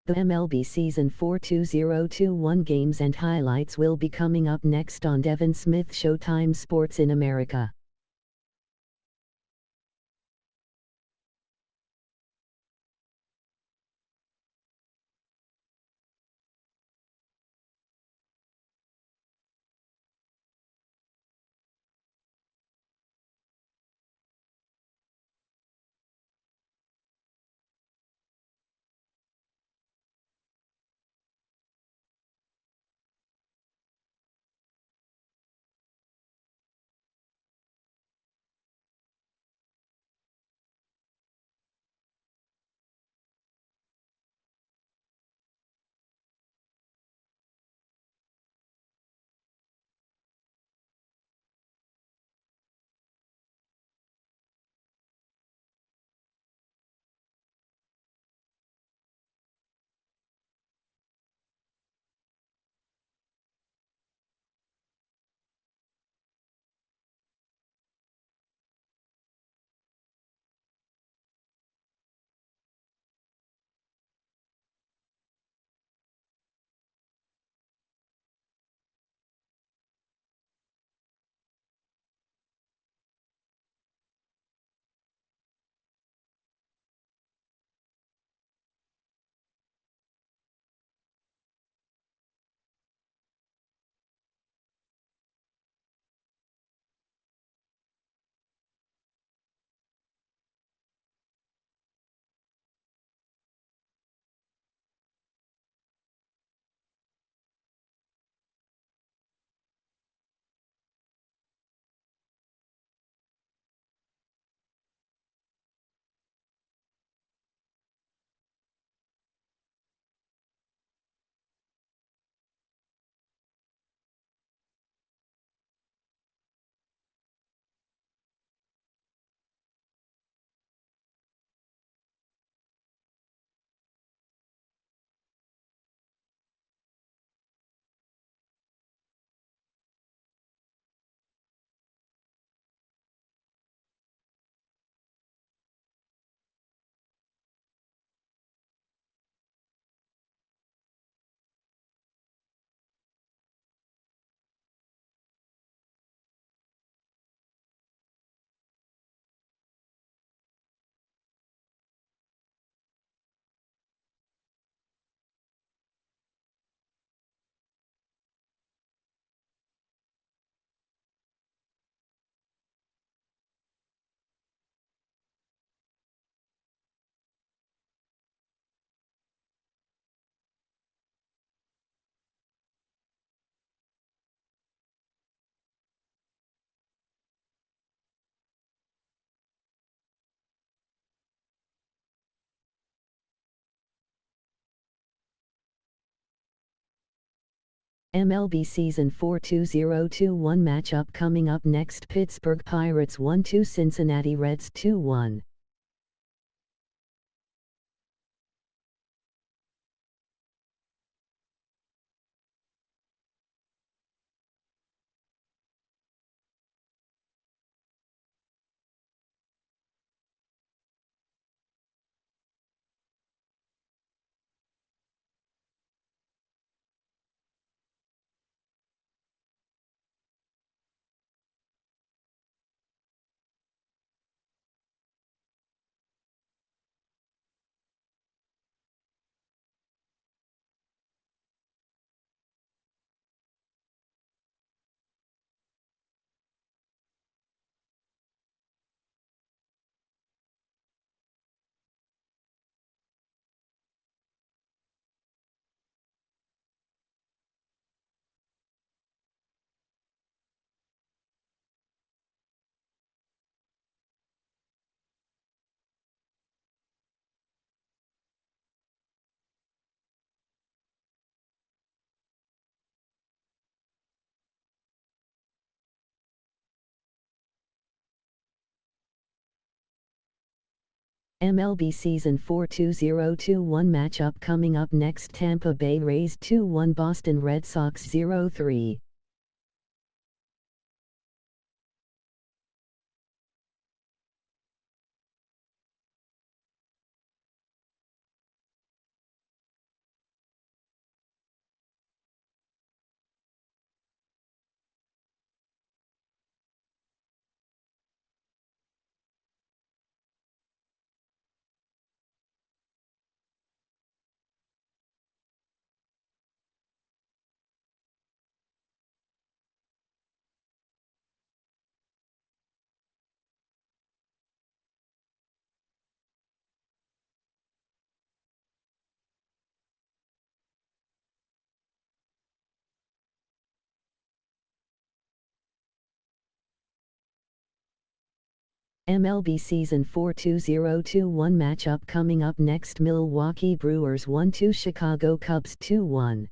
The MLB Season 4 2021 games and highlights will be coming up next on Devin Smith Showtime Sports in America. MLB Season 4 2021 matchup coming up next. Pittsburgh Pirates 1-2, Cincinnati Reds 2-1. MLB Season 4 2021 matchup coming up next. Tampa Bay Rays 2-1, Boston Red Sox 0-3. MLB Season 4 2021 matchup coming up next. Milwaukee Brewers 1-2, Chicago Cubs 2-1.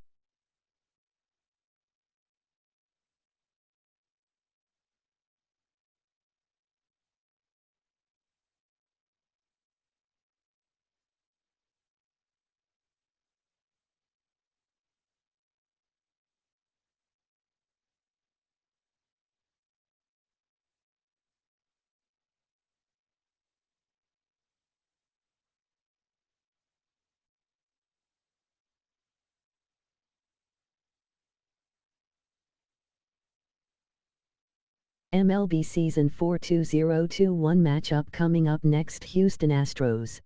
MLB Season 4 2021 matchup coming up next. Houston Astros.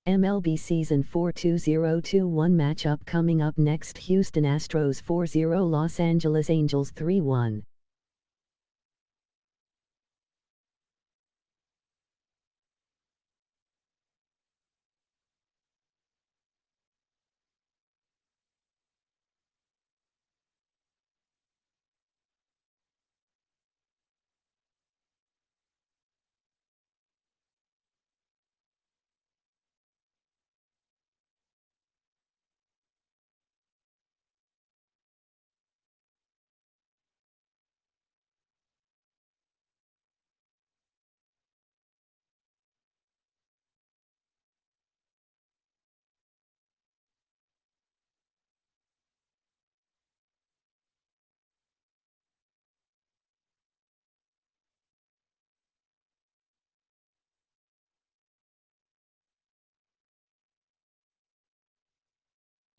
MLB Season 4 2021 matchup coming up next. Houston Astros 4-0, Los Angeles Angels 3-1.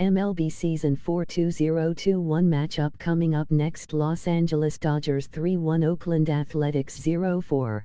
MLB Season 4 2021 matchup coming up next. Los Angeles Dodgers 3-1, Oakland Athletics 0-4.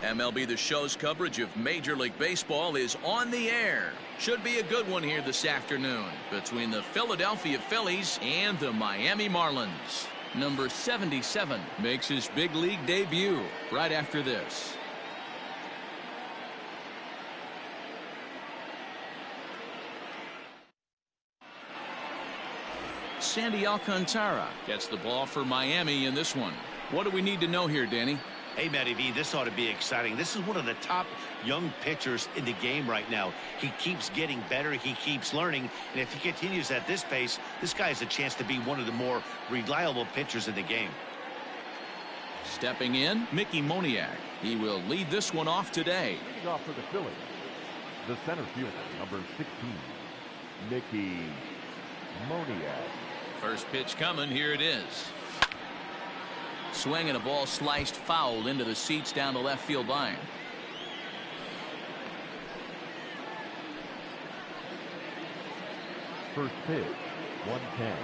MLB The Show's coverage of Major League Baseball is on the air. Should be a good one here this afternoon between the Philadelphia Phillies and the Miami Marlins. Number 77 makes his big league debut right after this. Sandy Alcantara gets the ball for Miami in this one. What do we need to know here, Danny? Hey, Matty V, this ought to be exciting. This is one of the top young pitchers in the game right now. He keeps getting better. He keeps learning. And if he continues at this pace, this guy has a chance to be one of the more reliable pitchers in the game. Stepping in, Mickey Moniak. He will lead this one off today. Leading off for the Phillies, the center fielder, number 16, Mickey Moniak. First pitch coming. Here it is. Swing and a ball sliced foul into the seats down the left field line. First pitch, 110.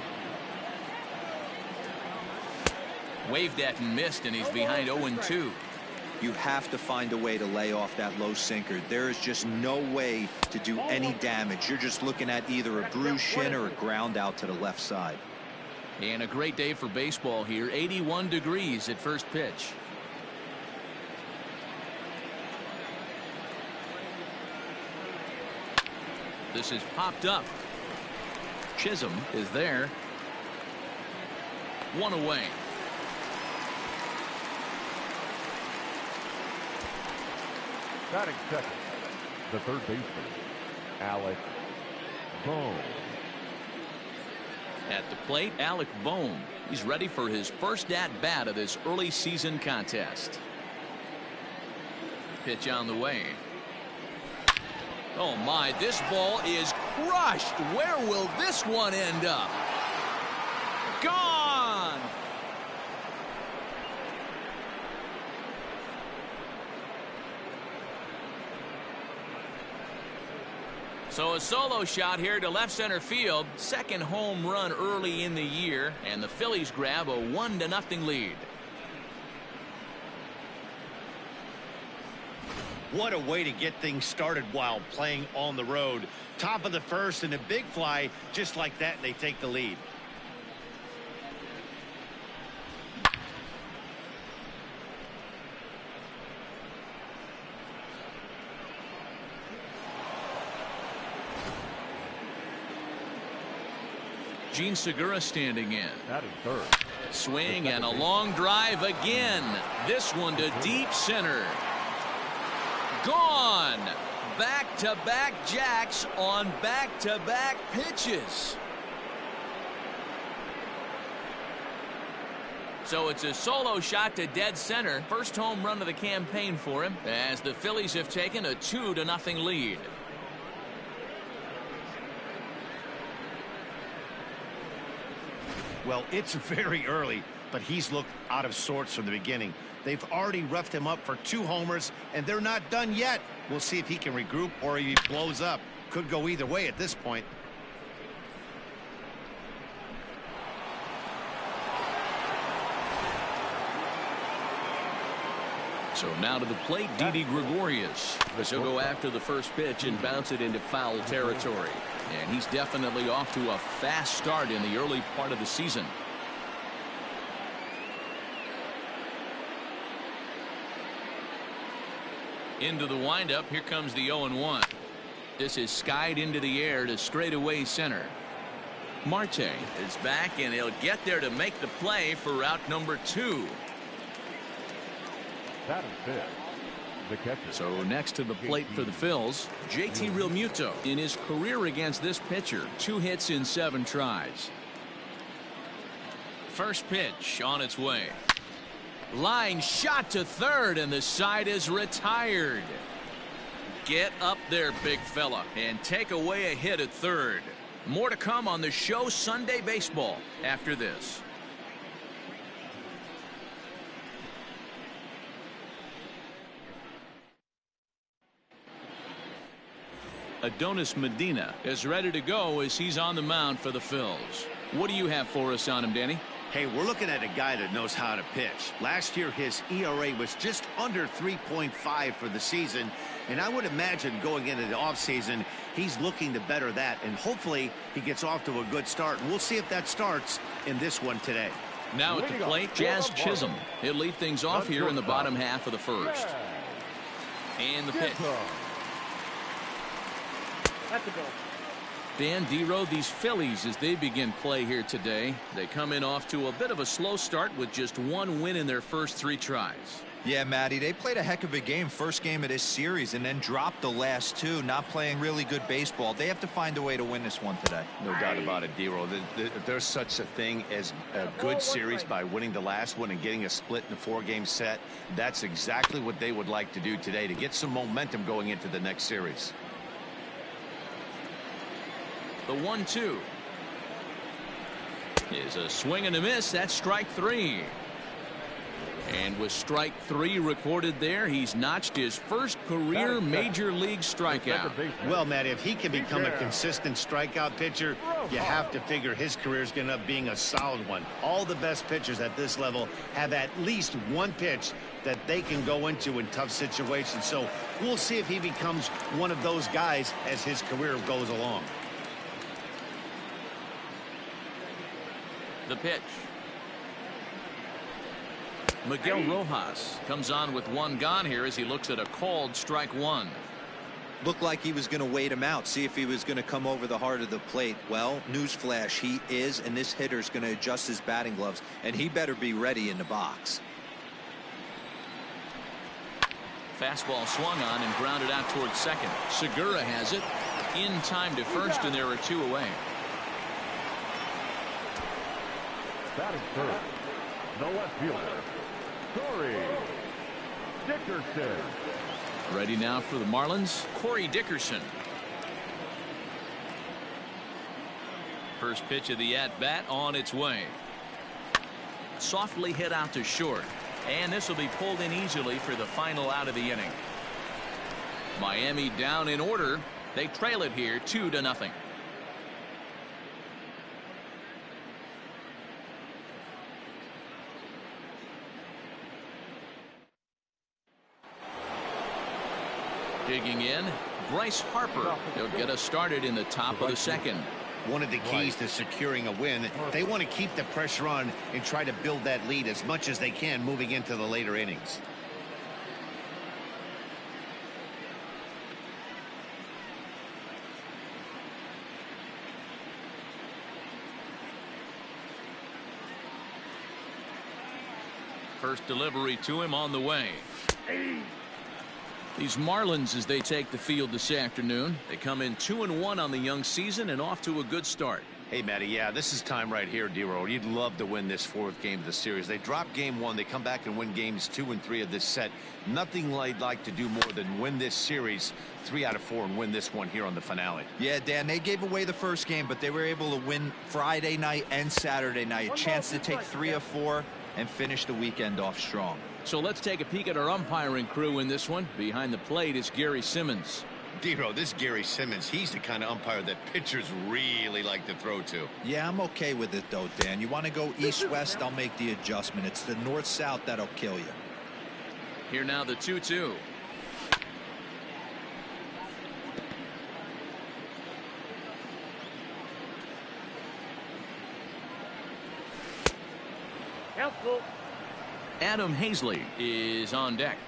Waved at and missed, and he's behind 0-2. You have to find a way to lay off that low sinker. There is just no way to do any damage. You're just looking at either a bruised shin or a ground out to the left side. And a great day for baseball here. 81 degrees at first pitch. This is popped up. Chisholm is there. One away. Batting second, the third baseman, Alec Bohm. At the plate, Alec Bohm. He's ready for his first at-bat of this early season contest. Pitch on the way. Oh my, this ball is crushed. Where will this one end up? Gone! So a solo shot here to left center field. Second home run early in the year, and the Phillies grab a 1-0 lead. What a way to get things started while playing on the road. Top of the first and a big fly, just like that, and they take the lead. Gene Segura standing in. Batting third. Swing and a long drive again. This one to deep center. Gone. Back-to-back jacks on back-to-back pitches. So it's a solo shot to dead center. First home run of the campaign for him as the Phillies have taken a 2-0 lead. Well, it's very early, but he's looked out of sorts from the beginning. They've already roughed him up for 2 homers, and they're not done yet. We'll see if he can regroup or if he blows up. Could go either way at this point. So now to the plate, Didi Gregorius. He'll go after the first pitch and bounce it into foul territory. And he's definitely off to a fast start in the early part of the season. Into the windup. Here comes the 0-1. This is skied into the air to straightaway center. Marte is back, and he'll get there to make the play for out number 2. Batting fifth, the catcher. So next to the plate for the Phils, JT Realmuto. In his career against this pitcher, 2 hits in 7 tries. First pitch on its way. Line shot to third, and the side is retired. Get up there, big fella, and take away a hit at third. More to come on the show Sunday Baseball after this. Adonis Medina is ready to go as he's on the mound for the Phils. What do you have for us on him, Danny? Hey, we're looking at a guy that knows how to pitch. Last year, his ERA was just under 3.5 for the season. And I would imagine going into the offseason, he's looking to better that. And hopefully, he gets off to a good start. And we'll see if that starts in this one today. Now at the plate, Jazz Chisholm. He'll lead things off here in the bottom half of the first. And the pitch. That's a goal. Dan Dero, these Phillies, as they begin play here today, they come in off to a bit of a slow start with just one win in their first 3 tries. Yeah, Matty, they played a heck of a game, first game of this series, and then dropped the last 2, not playing really good baseball. They have to find a way to win this one today. No doubt about it, Dero. There's such a thing as a good series by winning the last one and getting a split in the 4-game set. That's exactly what they would like to do today to get some momentum going into the next series. The 1-2 is a swing and a miss. That's strike 3. And with strike 3 recorded there, he's notched his first career major league strikeout. Well, Matt, if he can become a consistent strikeout pitcher, you have to figure his career is going to end up being a solid one. All the best pitchers at this level have at least one pitch that they can go into in tough situations. So we'll see if he becomes one of those guys as his career goes along. The pitch. Miguel Rojas comes on with 1 gone here as he looks at a called strike 1. Looked like he was going to wait him out, see if he was going to come over the heart of the plate. Well, newsflash, he is, and this hitter's going to adjust his batting gloves, and he better be ready in the box. Fastball swung on and grounded out towards second. Segura has it in time to first, and there are 2 away. Batting first, the left fielder, Corey Dickerson. Ready now for the Marlins, Corey Dickerson. First pitch of the at-bat on its way. Softly hit out to short. And this will be pulled in easily for the final out of the inning. Miami down in order. They trail it here 2-0. Digging in, Bryce Harper. He'll get us started in the top of the second. One of the keys to securing a win, they want to keep the pressure on and try to build that lead as much as they can moving into the later innings. First delivery to him on the way. These Marlins, as they take the field this afternoon, they come in 2-1 on the young season and off to a good start. Hey, Matty, yeah, this is time right here, Dero. You'd love to win this 4th game of the series. They drop game 1. They come back and win games 2 and 3 of this set. Nothing they'd like to do more than win this series 3 out of 4 and win this one here on the finale. Yeah, Dan, they gave away the first game, but they were able to win Friday night and Saturday night. A chance to take 3 of 4 and finish the weekend off strong. So let's take a peek at our umpiring crew in this one. Behind the plate is Gary Simmons. Dero, this Gary Simmons, he's the kind of umpire that pitchers really like to throw to. Yeah, I'm okay with it, though, Dan. You want to go east-west, I'll make the adjustment. It's the north-south that'll kill you. Here now the 2-2. Helpful. Adam Hazley is on deck.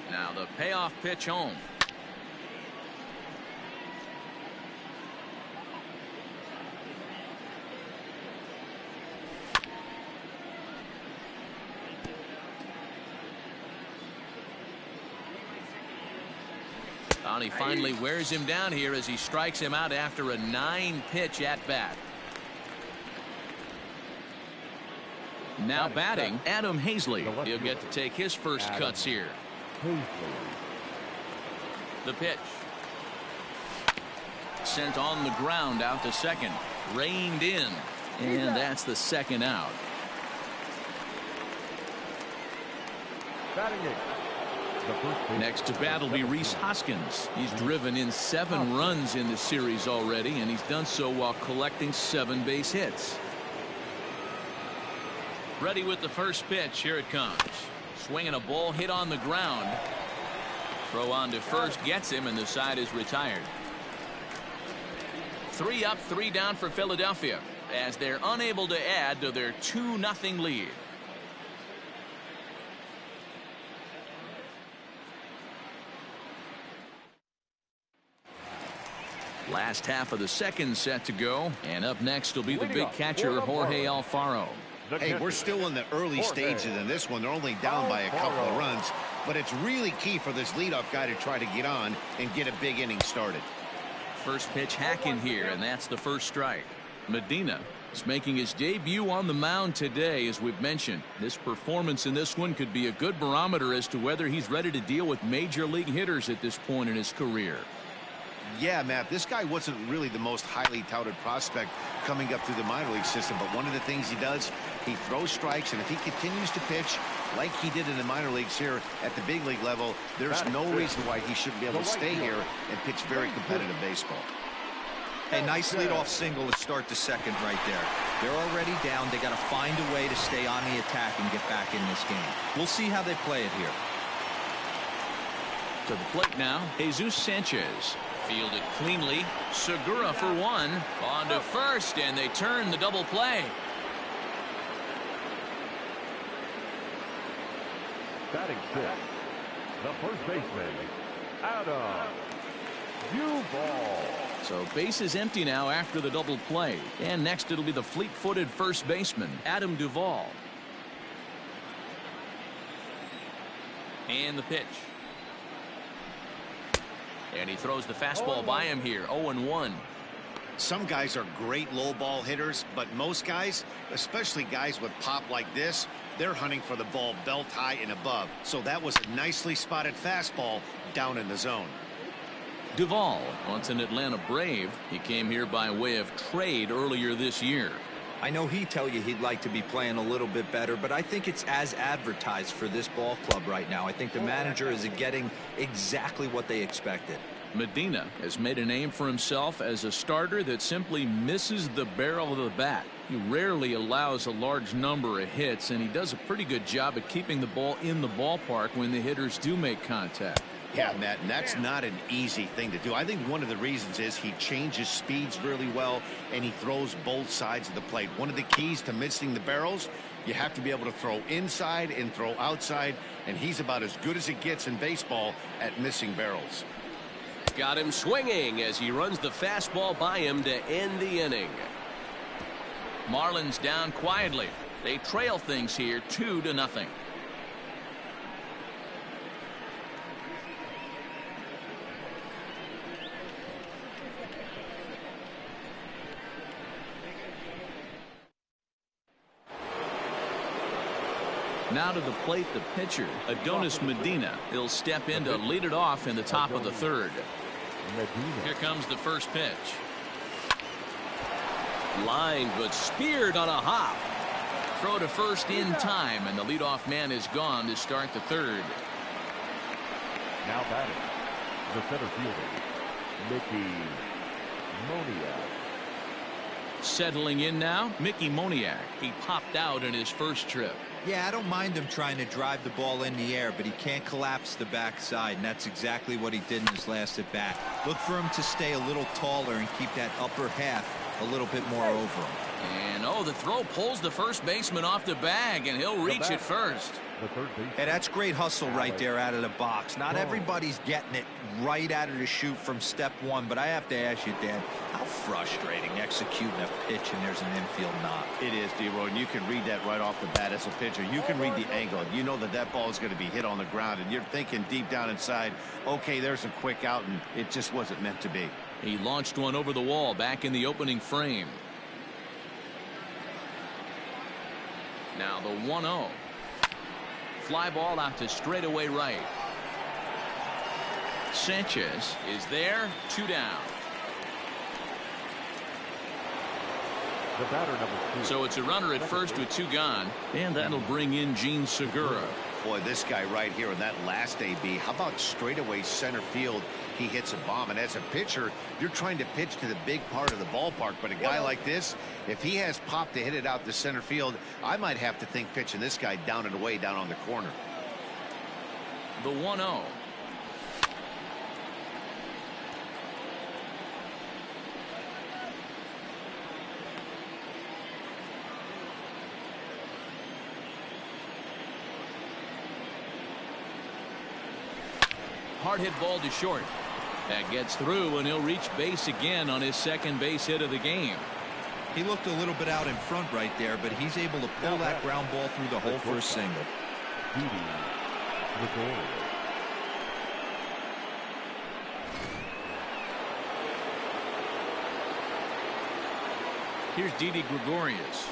Now the payoff pitch home. He finally wears him down here as he strikes him out after a 9-pitch at bat. Now batting, Adam Hazley. He'll get to take his first cuts here. The pitch. Sent on the ground out to second. Reined in. And that's the second out. Batting Next to bat will be Rhys Hoskins. He's driven in 7 runs in the series already, and he's done so while collecting 7 base hits. Ready with the first pitch. Here it comes. Swinging a ball hit on the ground. Throw on to first gets him, and the side is retired. 3 up, 3 down for Philadelphia as they're unable to add to their 2-0 lead. Last half of the second set to go, and up next will be the big catcher Jorge Alfaro. Hey, we're still in the early stages in this one. They're only down by a couple of runs, but it's really key for this leadoff guy to try to get on and get a big inning started. First pitch hacking here, and that's the first strike. Medina is making his debut on the mound today. As we've mentioned, this performance in this one could be a good barometer as to whether he's ready to deal with major league hitters at this point in his career. Yeah, Matt, this guy wasn't really the most highly touted prospect coming up through the minor league system, but one of the things he does, he throws strikes, and if he continues to pitch like he did in the minor leagues here at the big league level, there's no reason why he shouldn't be able to stay here and pitch very competitive baseball. A nice leadoff single to start the second right there. They're already down. They got to find a way to stay on the attack and get back in this game. We'll see how they play it here. To the plate now, Jesus Sanchez. Fielded cleanly. Segura for 1. On to first, and they turn the double play. Batting 6, the first baseman, Adam Duvall. So base is empty now after the double play. And next it'll be the fleet-footed first baseman, Adam Duvall. And the pitch. And he throws the fastball by him here. 0-1. Some guys are great low ball hitters, but most guys, especially guys with pop like this, they're hunting for the ball belt high and above. So that was a nicely spotted fastball down in the zone. Duvall, once an Atlanta Brave, he came here by way of trade earlier this year. I know he'd tell you he'd like to be playing a little bit better, but I think it's as advertised for this ball club right now. I think the manager is getting exactly what they expected. Medina has made a name for himself as a starter that simply misses the barrel of the bat. He rarely allows a large number of hits, and he does a pretty good job at keeping the ball in the ballpark when the hitters do make contact. Yeah, Matt, and that's not an easy thing to do. I think one of the reasons is he changes speeds really well, and he throws both sides of the plate. One of the keys to missing the barrels, you have to be able to throw inside and throw outside, and he's about as good as it gets in baseball at missing barrels. Got him swinging as he runs the fastball by him to end the inning. Marlins down quietly. They trail things here 2-0. Now to the plate, the pitcher, Adonis Medina. He'll step in to lead it off in the top of the third. Here comes the first pitch. Lined but speared on a hop. Throw to first in time, and the leadoff man is gone to start the third. Now batting, the center fielder, Mickey Moniak. Settling in now, Mickey Moniak. He popped out in his first trip. Yeah, I don't mind him trying to drive the ball in the air, but he can't collapse the backside, and that's exactly what he did in his last at bat. Look for him to stay a little taller and keep that upper half a little bit more over him. And the throw pulls the first baseman off the bag, and he'll reach it first. Hey, that's great hustle right there out of the box. Not everybody's getting it right out of the chute from step one, but I have to ask you, Dan, how frustrating executing a pitch and there's an infield knock. It is, D-Roy, and you can read that right off the bat as a pitcher. You can read the angle. You know that that ball is going to be hit on the ground, and you're thinking deep down inside, okay, there's a quick out, and it just wasn't meant to be. He launched one over the wall back in the opening frame. Now the 1-0. Fly ball out to straightaway right. Sanchez is there, 2 down. The batter, number 2. So it's a runner at first with 2 gone, and that'll bring in Gene Segura. Boy, this guy right here in that last AB, how about straightaway center field? He hits a bomb, and as a pitcher, you're trying to pitch to the big part of the ballpark, but a guy like this, if he has pop to hit it out to center field, I might have to think pitching this guy down and away down on the corner. The 1-0. Hard hit ball to short. That gets through, and he'll reach base again on his second base hit of the game. He looked a little bit out in front right there, but he's able to pull that ground ball through the hole for a single. Here's Didi Gregorius.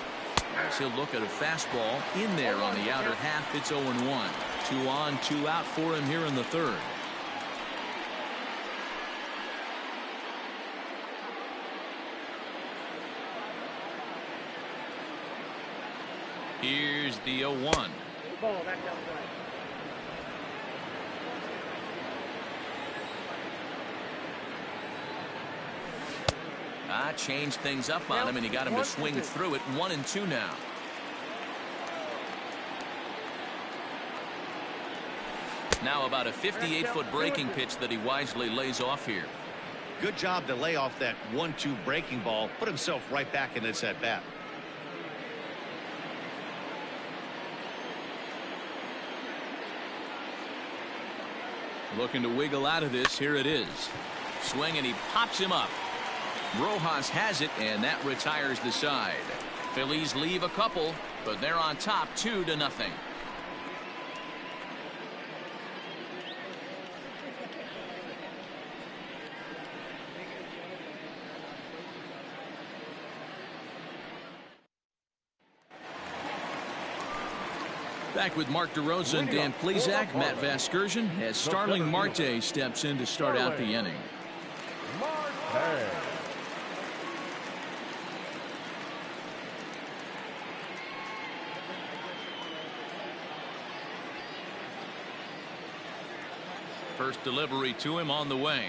As he'll look at a fastball in there on the outer half. It's 0-1. 2 on, 2 out for him here in the third. Here's the 0-1. Ball back outside. Changed things up on him, and he got him to swing through it. 1-2 now. Now about a 58-foot breaking pitch that he wisely lays off here. Good job to lay off that 1-2 breaking ball, put himself right back in this at bat. Looking to wiggle out of this. Here it is. Swing, and he pops him up. Rojas has it, and that retires the side. Phillies leave a couple, but they're on top 2-0. Back with Mark DeRosa and Dan Plesac. Matt Vasgersian as Starling Marte steps in to start out the inning. First delivery to him on the way.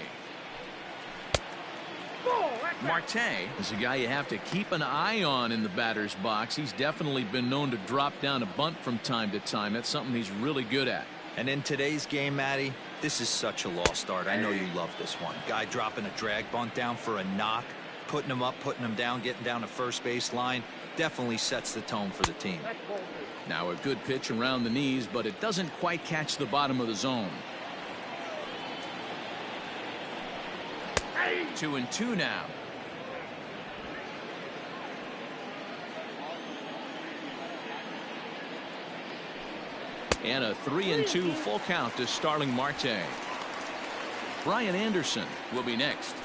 Marte is a guy you have to keep an eye on in the batter's box. He's definitely been known to drop down a bunt from time to time. That's something he's really good at. And in today's game, Matty, this is such a lost art. I know you love this one. Guy dropping a drag bunt down for a knock, putting him up, putting him down, getting down to first base line. Definitely sets the tone for the team. Now a good pitch around the knees, but it doesn't quite catch the bottom of the zone. 2-2 now. And a 3-2 full count to Starling Marte. Brian Anderson will be next.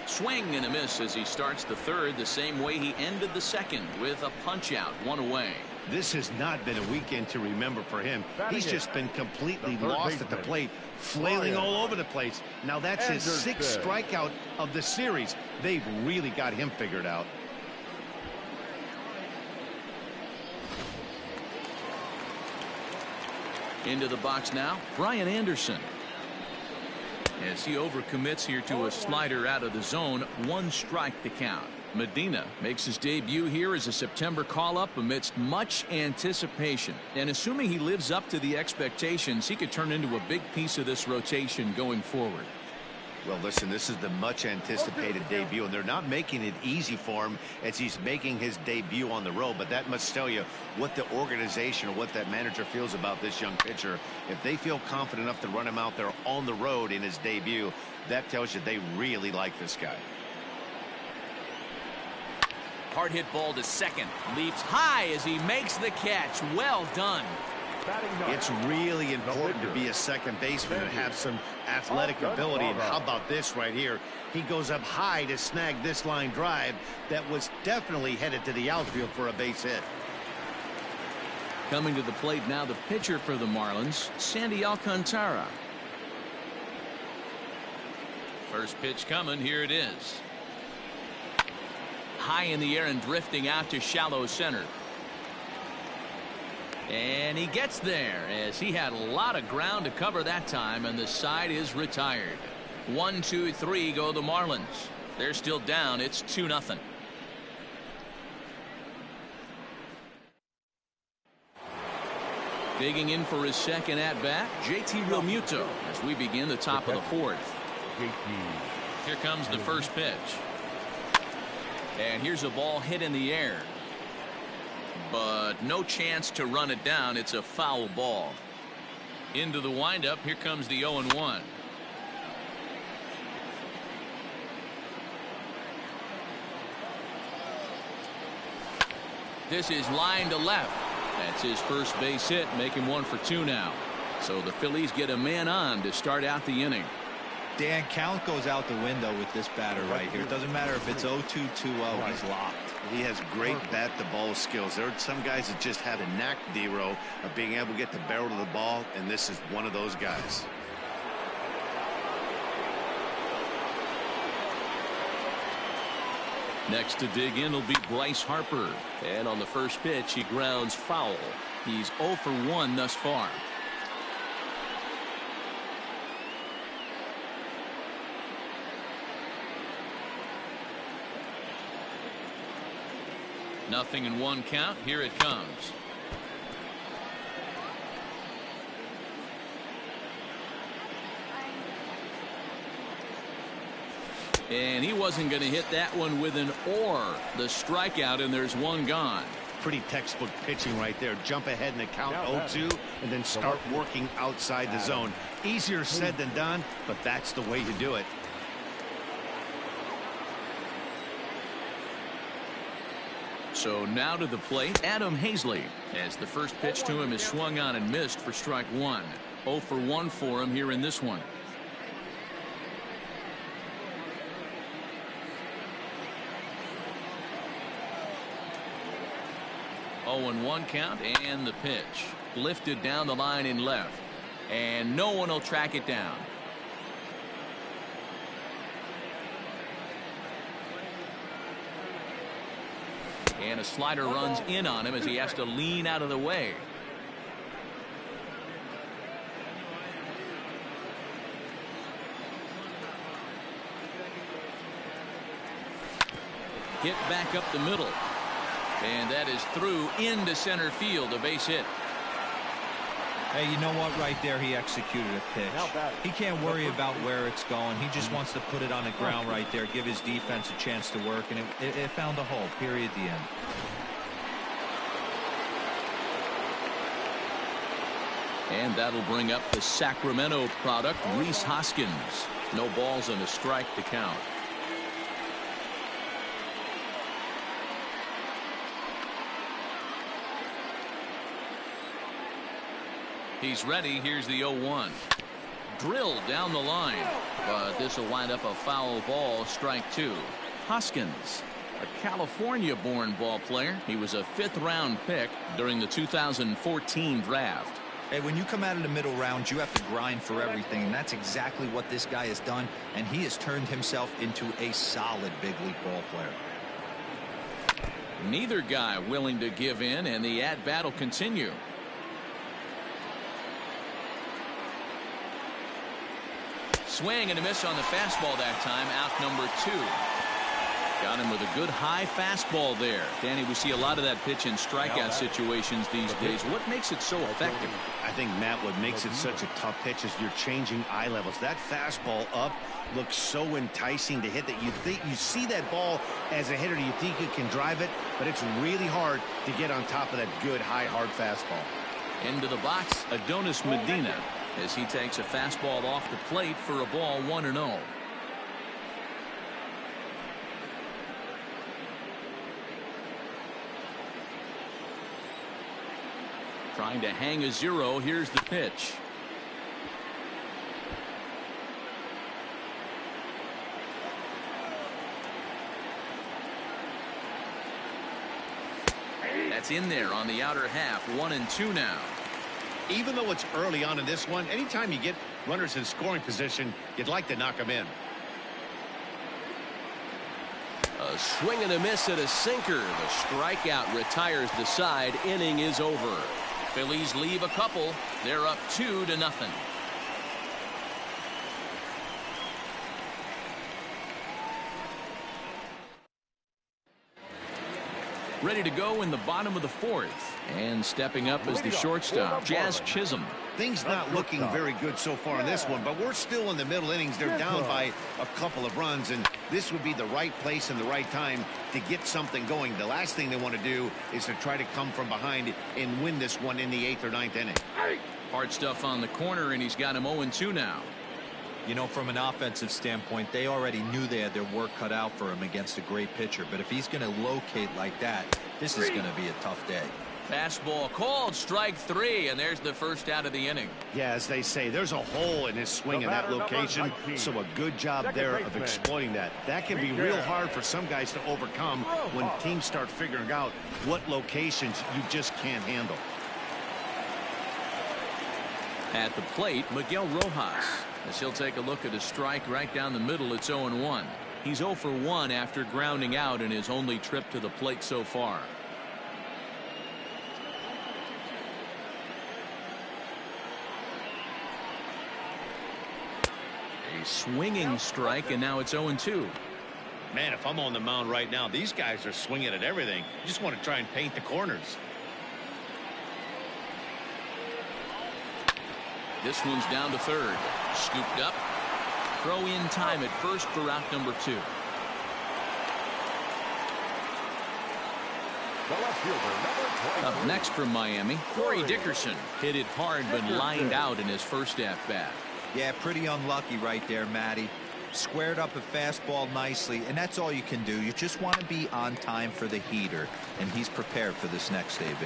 Swing and a miss as he starts the third the same way he ended the second, with a punch out, 1 away. This has not been a weekend to remember for him. He's just been completely lost at the plate, flailing all over the place. Now that's his 6th strikeout of the series. They've really got him figured out. Into the box now, Brian Anderson. As he overcommits here to a slider out of the zone, 1 strike to count. Medina makes his debut here as a September call-up amidst much anticipation. And assuming he lives up to the expectations, he could turn into a big piece of this rotation going forward. Well, listen, this is the much anticipated debut, and they're not making it easy for him as he's making his debut on the road. But that must tell you what the organization or what that manager feels about this young pitcher. If they feel confident enough to run him out there on the road in his debut, that tells you they really like this guy. Hard hit ball to second. Leaps high as he makes the catch. Well done. It's really important to be a second baseman and have some athletic ability. And how about this right here? He goes up high to snag this line drive that was definitely headed to the outfield for a base hit. Coming to the plate now, the pitcher for the Marlins, Sandy Alcantara. First pitch coming. Here it is. high in the air and drifting out to shallow center. And he gets there as he had a lot of ground to cover that time, and the side is retired. 1, 2, 3 go the Marlins. They're still down. It's 2-0. Digging in for his second at-bat, JT Realmuto, as we begin the top of the fourth. Here comes the first pitch. And here's a ball hit in the air. But no chance to run it down. It's a foul ball. Into the windup. Here comes the 0-1. This is line to left. That's his first base hit, making 1 for 2 now. So the Phillies get a man on to start out the inning. Dan, count goes out the window with this batter right here. It doesn't matter if it's 0-2, 2-0. He's locked. He has great bat-to-ball skills. There are some guys that just have a knack, D-Row, of being able to get the barrel of the ball, and this is one of those guys. Next to dig in will be Bryce Harper. And on the first pitch, he grounds foul. He's 0 for 1 thus far. Nothing in 1 count. Here it comes. And he wasn't going to hit that one with an or. The strikeout, and there's 1 gone. Pretty textbook pitching right there. Jump ahead in the count 0-2 and then start working outside the zone. Easier said than done, but that's the way to do it. So now to the plate, Adam Hazley, as the first pitch to him is swung on and missed for strike 1. 0 for 1 for him here in this one. Oh, and 1 count, and the pitch lifted down the line in left, and no one will track it down. And a slider runs in on him as he has to lean out of the way. Hit back up the middle. And that is through into center field, a base hit. Hey, you know what? Right there, he executed a pitch. He can't worry about where it's going. He just wants to put it on the ground right there, give his defense a chance to work, and it found a hole. Period. The end. And that'll bring up the Sacramento product, Rhys Hoskins. No balls and a strike to count. He's ready. Here's the 0-1. Drilled down the line, but this will wind up a foul ball, strike 2. Hoskins, a California-born ball player. He was a 5th-round pick during the 2014 draft. Hey, when you come out of the middle rounds, you have to grind for everything, and that's exactly what this guy has done, and he has turned himself into a solid big league ball player. Neither guy willing to give in, and the at-bat will continue. Swing and a miss on the fastball that time. Out number 2. Got him with a good high fastball there. Danny, we see a lot of that pitch in strikeout situations these days. What makes it so effective? I think, Matt, what makes it such a tough pitch is you're changing eye levels. That fastball up looks so enticing to hit that you think you see that ball as a hitter, you think you can drive it, but it's really hard to get on top of that good high hard fastball. Into the box, Adonis Medina, as he takes a fastball off the plate for a ball, 1-0. Trying to hang a 0. Here's the pitch. That's in there on the outer half. 1-2 now. Even though it's early on in this one, anytime you get runners in scoring position, you'd like to knock them in. A swing and a miss at a sinker. The strikeout retires the side. Inning is over. Phillies leave a couple. They're up 2-0. Ready to go in the bottom of the fourth. And stepping up as the shortstop, Jazz Chisholm. Things not looking very good so far in this one, but we're still in the middle innings. They're down by a couple of runs, and this would be the right place and the right time to get something going. The last thing they want to do is to try to come from behind and win this one in the 8th or 9th inning. Hard stuff on the corner, and he's got him 0-2 now. You know, from an offensive standpoint, they already knew they had their work cut out for him against a great pitcher. But if he's going to locate like that, this is going to be a tough day. Fastball called, strike 3, and there's the first out of the inning. Yeah, as they say, there's a hole in his swing in that location, so a good job there of exploiting that. That can be real hard for some guys to overcome when teams start figuring out what locations you just can't handle. At the plate, Miguel Rojas, as he'll take a look at a strike right down the middle. It's 0-1. He's 0 for 1 after grounding out in his only trip to the plate so far. A swinging strike, and now it's 0-2. Man, if I'm on the mound right now, these guys are swinging at everything. You just want to try and paint the corners. This one's down to third. Scooped up. Throw in time at first for out number 2. Up next from Miami, Corey Dickerson. Hit it hard but lined out in his first at-bat. Yeah, pretty unlucky right there, Matty. Squared up a fastball nicely, and that's all you can do. You just want to be on time for the heater, and he's prepared for this next AB.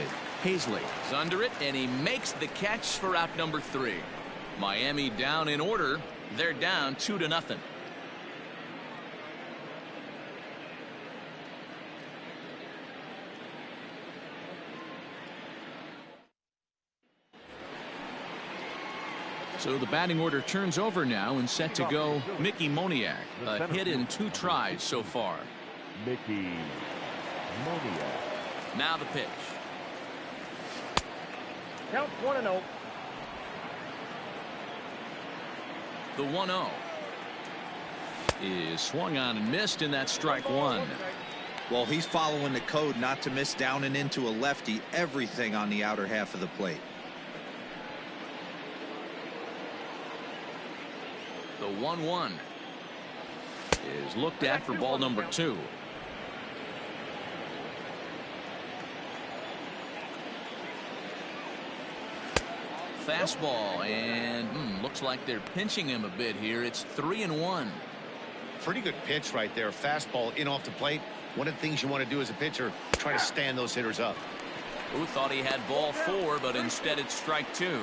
Hazley is under it, and he makes the catch for out number 3. Miami down in order. They're down 2-0. So the batting order turns over now, and set to go Mickey Moniak. A hit in 2 tries so far. Mickey Moniak. Now the pitch. Count 1-0. The 1-0 is swung on and missed, and that's strike 1. Well, he's following the code not to miss down and into a lefty. Everything on the outer half of the plate. The 1-1 is looked at for ball number 2. Fastball, and looks like they're pinching him a bit here. It's 3-1. Pretty good pitch right there. Fastball in off the plate. One of the things you want to do as a pitcher, try to stand those hitters up. Who thought he had ball 4, but instead it's strike 2.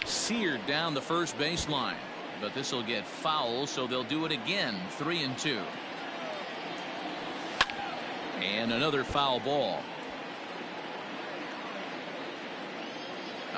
Seared down the first baseline, but this will get foul, so they'll do it again. 3-2. And another foul ball.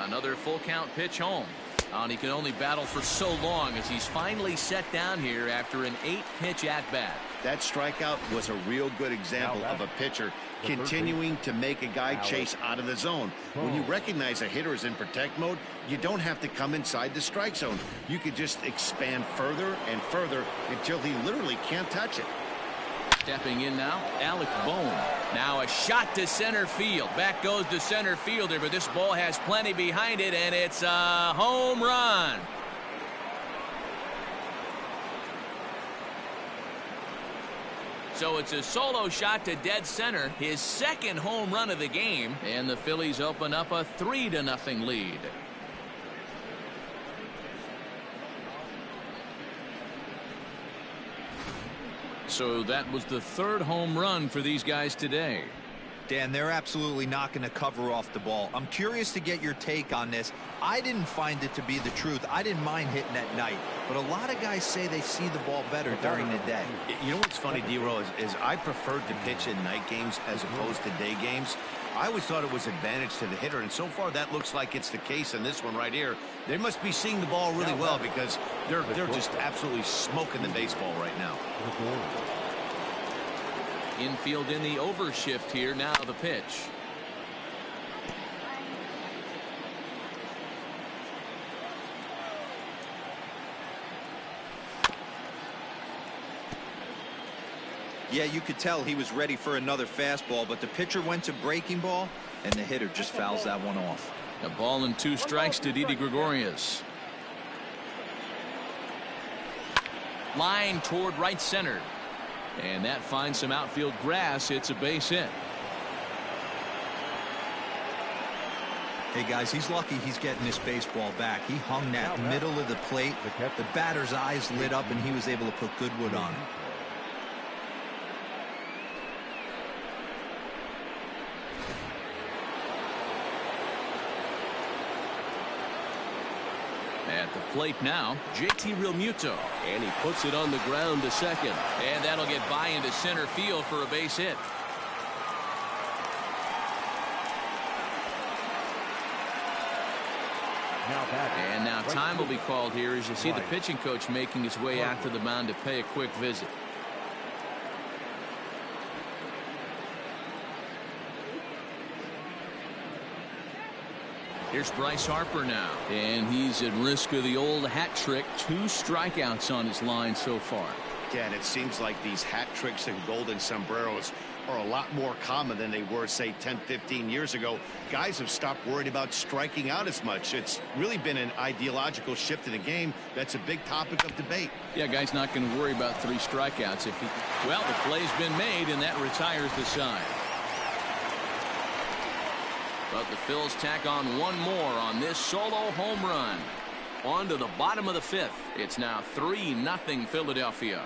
Another full count pitch home. And he can only battle for so long as he's finally set down here after an 8-pitch at bat. That strikeout was a real good example of a pitcher continuing to make a guy chase out of the zone. When you recognize a hitter is in protect mode, you don't have to come inside the strike zone. You could just expand further and further until he literally can't touch it. Stepping in now, Alec Bohm. Now a shot to center field. Back goes the center fielder, but this ball has plenty behind it, and it's a home run. So it's a solo shot to dead center, his second home run of the game, and the Phillies open up a 3-0 lead. So that was the 3rd home run for these guys today. Dan, they're absolutely not going to cover off the ball. I'm curious to get your take on this. I didn't find it to be the truth. I didn't mind hitting at night, but a lot of guys say they see the ball better during the day. You know what's funny, D-Row, is I preferred to pitch in night games as opposed to day games. I always thought it was advantage to the hitter, and so far that looks like it's the case in this one right here. They must be seeing the ball really well because they're just absolutely smoking the baseball right now. Infield in the overshift here. Now the pitch. Yeah, you could tell he was ready for another fastball, but the pitcher went to breaking ball, and the hitter just fouls that one off. A ball and 2 strikes to Didi Gregorius. Line toward right center. And that finds some outfield grass. It's a base hit. Hey, guys, he's lucky he's getting this baseball back. He hung that middle of the plate. The batter's eyes lit up, and he was able to put Goodwood on. At the plate now, JT Realmuto. And he puts it on the ground to second. And that'll get by into center field for a base hit. And now time will be called here as you see the pitching coach making his way out to the mound to pay a quick visit. Here's Bryce Harper now, and he's at risk of the old hat trick. 2 strikeouts on his line so far. Yeah, and it seems like these hat tricks and golden sombreros are a lot more common than they were, say, 10, 15 years ago. Guys have stopped worried about striking out as much. It's really been an ideological shift in the game. That's a big topic of debate. Yeah, guy's not going to worry about 3 strikeouts if he. Well, the play's been made, and that retires the side. But the Phils tack on 1 more on this solo home run. On to the bottom of the 5th. It's now 3-0 Philadelphia.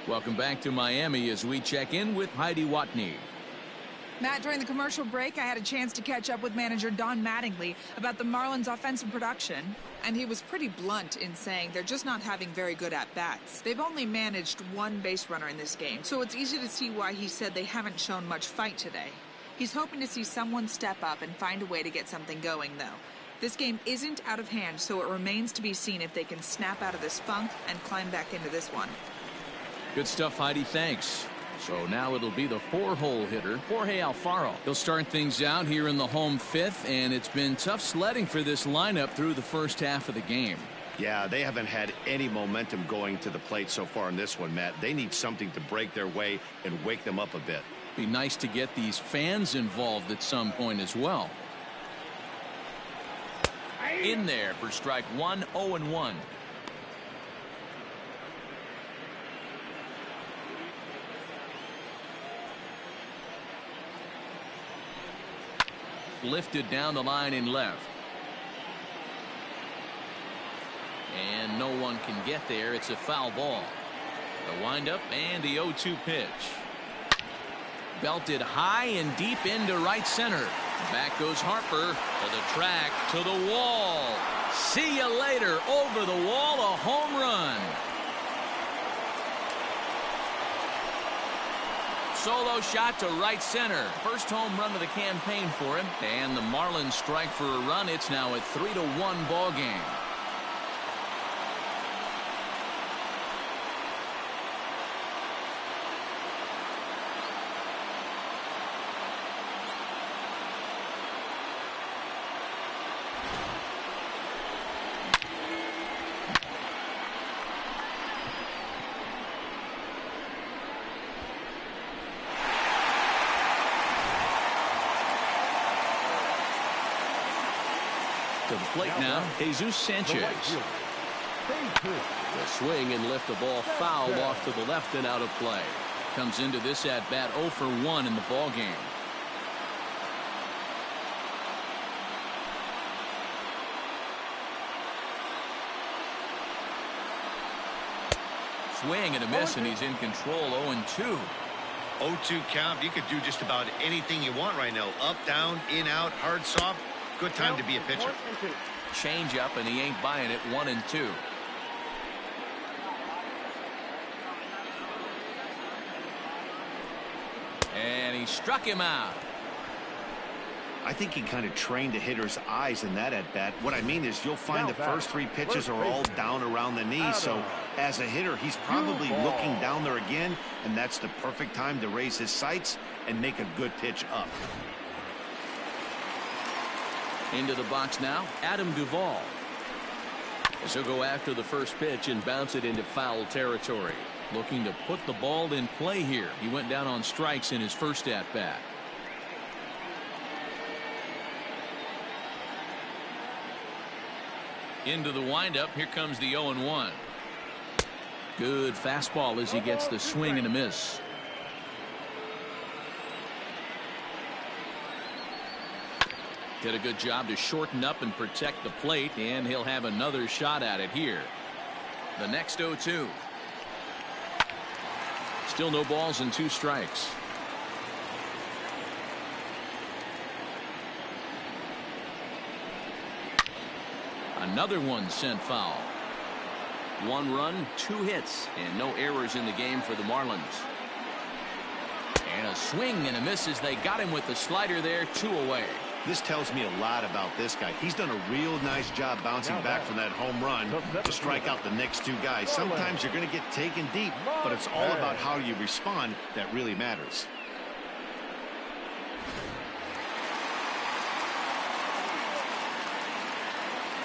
Welcome back to Miami as we check in with Heidi Watney. Matt, during the commercial break, I had a chance to catch up with manager Don Mattingly about the Marlins' offensive production, and he was pretty blunt in saying they're just not having very good at-bats. They've only managed 1 base runner in this game, so it's easy to see why he said they haven't shown much fight today. He's hoping to see someone step up and find a way to get something going, though. This game isn't out of hand, so it remains to be seen if they can snap out of this funk and climb back into this one. Good stuff, Heidi. Thanks. So now it'll be the 4-hole hitter, Jorge Alfaro. He'll start things out here in the home 5th, and it's been tough sledding for this lineup through the first half of the game. Yeah, they haven't had any momentum going to the plate so far in this one, Matt. They need something to break their way and wake them up a bit. Be nice to get these fans involved at some point as well. In there for strike 1, 0-1. Lifted down the line in left. And no one can get there. It's a foul ball. The windup and the 0-2 pitch. Belted high and deep into right center. Back goes Harper to the track, to the wall. See you later. Over the wall, a home run. Solo shot to right center. First home run of the campaign for him. And the Marlins strike for a run. It's now a 3-1 ball game. To the plate now, Jesus Sanchez. The swing and lift the ball foul off to the left and out of play. Comes into this at bat 0 for 1 in the ball game. swing and a miss, and he's in control. 0-2. 0-2 count. You could do just about anything you want right now. Up, down, in, out, hard, soft. Good time to be a pitcher. Change up, and he ain't buying it. 1-2. And he struck him out. I think he kind of trained the hitter's eyes in that at bat. What I mean is you'll find the first 3 pitches are all down around the knee. So as a hitter, he's probably looking down there again, and that's the perfect time to raise his sights and make a good pitch up. Into the box now, Adam Duvall. As he'll go after the first pitch and bounce it into foul territory. Looking to put the ball in play here. He went down on strikes in his first at-bat. Into the windup. Here comes the 0-1. Good fastball as he gets the swing and a miss. Did a good job to shorten up and protect the plate, and he'll have another shot at it here. The next 0-2. Still no balls and 2 strikes. Another one sent foul. 1 run, 2 hits, and no errors in the game for the Marlins. And a swing and a miss as they got him with the slider there. 2 away. This tells me a lot about this guy. He's done a real nice job bouncing back from that home run to strike out the next 2 guys. Sometimes you're going to get taken deep, but it's all about how you respond that really matters.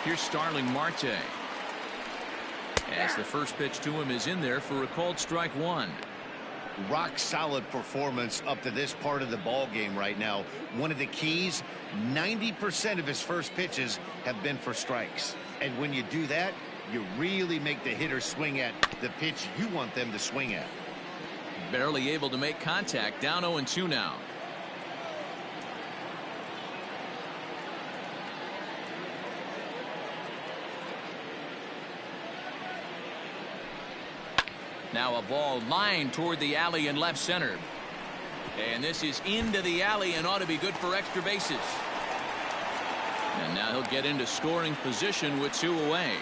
Here's Starling Marte. As the first pitch to him is in there for a called strike 1. Rock solid performance up to this part of the ball game right now. One of the keys, 90% of his first pitches have been for strikes. And when you do that, you really make the hitter swing at the pitch you want them to swing at. Barely able to make contact. Down 0-2 now. Now a ball lined toward the alley in left center. And this is into the alley and ought to be good for extra bases. And now he'll get into scoring position with 2 away.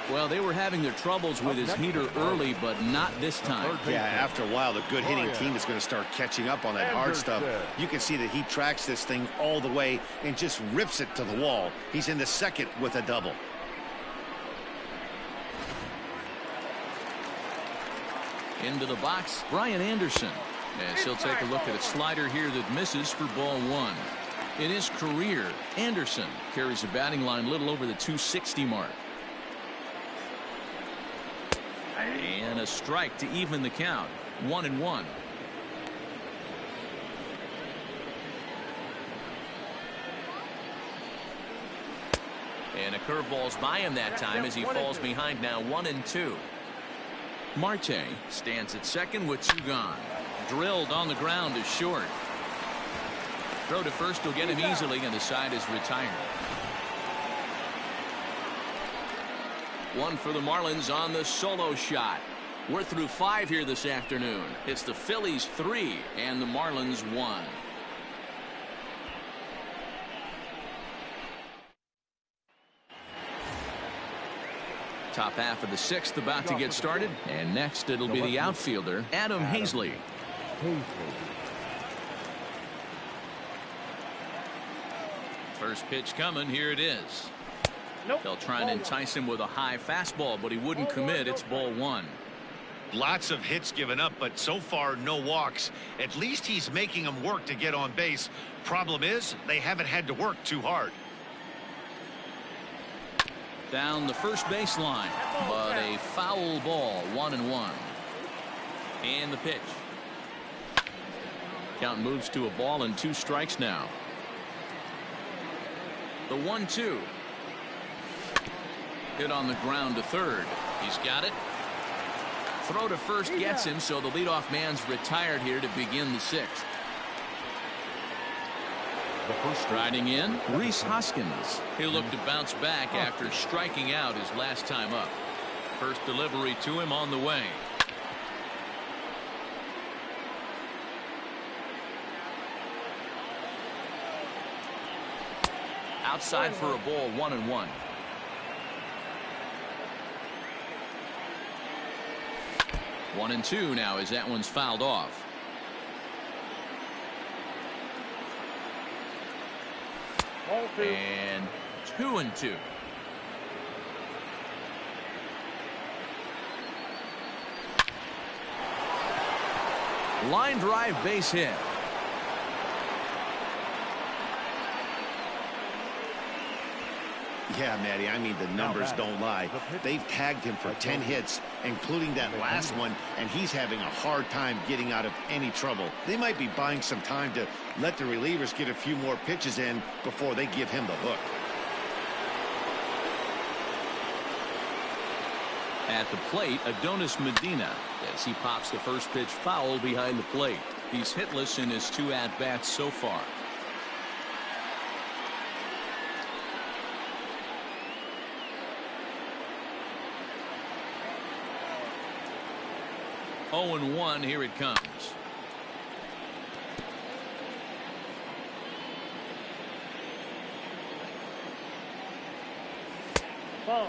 Well, they were having their troubles with his heater early, but not this time. Yeah, after a while, the good hitting team is going to start catching up on that hard stuff. You can see that he tracks this thing all the way and just rips it to the wall. He's in the second with a double. Into the box, Brian Anderson. As he'll take a look at a slider here that misses for ball 1. In his career, Anderson carries a batting line a little over the 260 mark. And a strike to even the count. 1-1. And a curveball's by him that time as he falls behind now. 1-2. Marte stands at second with 2 gone. Drilled on the ground to short. Throw to first will get him easily, and the side is retired. 1 for the Marlins on the solo shot. We're through 5 here this afternoon. It's the Phillies 3 and the Marlins 1. Top half of the 6th about to get started, and next it'll be the outfielder Adam Hazley. First pitch coming. Here it is. They'll try and entice him with a high fastball, but he wouldn't commit. It's ball 1. Lots of hits given up, but so far no walks. At least he's making them work to get on base. Problem is, they haven't had to work too hard. Down the first baseline, but a foul ball. 1-1. And the pitch. Count moves to a ball and 2 strikes now. The 1-2. Hit on the ground to third. He's got it. Throw to first gets him, so the leadoff man's retired here to begin the 6th. Riding in, Rhys Hoskins. He'll look to bounce back after striking out his last time up. First delivery to him on the way. Outside for a ball, 1-1. One and two now as that one's fouled off. And 2-2. Line drive base hit. Yeah, Matty, I mean, the numbers don't lie. They've tagged him for 10 hits, including that last one, and he's having a hard time getting out of any trouble. They might be buying some time to let the relievers get a few more pitches in before they give him the hook. At the plate, Adonis Medina, as he pops the first pitch foul behind the plate. He's hitless in his 2 at-bats so far. Oh and 1, here it comes. Ball.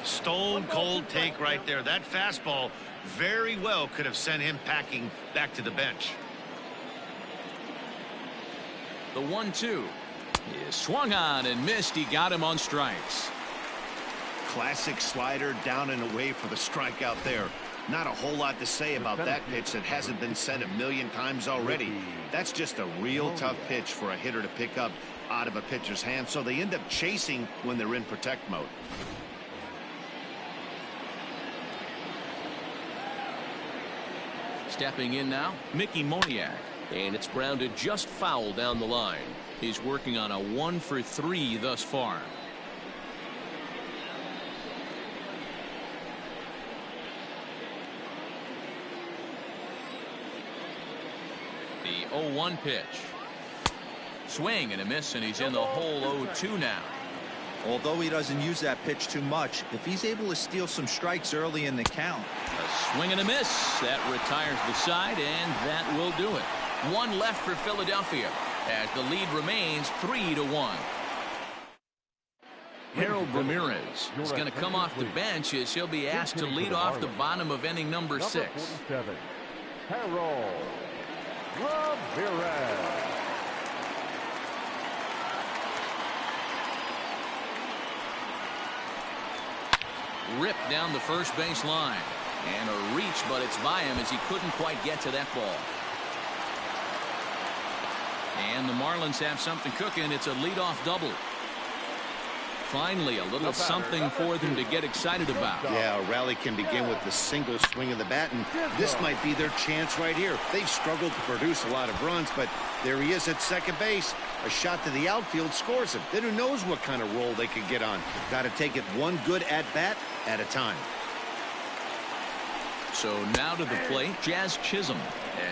Stone cold take right there. That fastball very well could have sent him packing back to the bench. The 1-2 is swung on and missed. He got him on strikes. Classic slider down and away for the strikeout there. Not a whole lot to say about that pitch that hasn't been said a million times already. That's just a real tough pitch for a hitter to pick up out of a pitcher's hand, so they end up chasing when they're in protect mode. Stepping in now, Mickey Moniak, and it's grounded just foul down the line. He's working on a 1 for 3 thus far. The 0-1 pitch. Swing and a miss, and he's in the hole 0-2 now. Although he doesn't use that pitch too much, if he's able to steal some strikes early in the count. A swing and a miss. That retires the side, and that will do it. 1 left for Philadelphia as the lead remains 3-1. Harold Ramirez is going to come off the bench as he'll be asked to lead off the bottom of inning number 6. Harold Ramirez. Ripped down the first base line. And a reach, but it's by him as he couldn't quite get to that ball. And the Marlins have something cooking. It's a leadoff double. Finally, a little something for them to get excited about. Yeah, a rally can begin with the single swing of the bat, and this might be their chance right here. They've struggled to produce a lot of runs, but there he is at second base. A shot to the outfield scores him. Then who knows what kind of roll they could get on. Got to take it one good at-bat at a time. So now to the plate, Jazz Chisholm,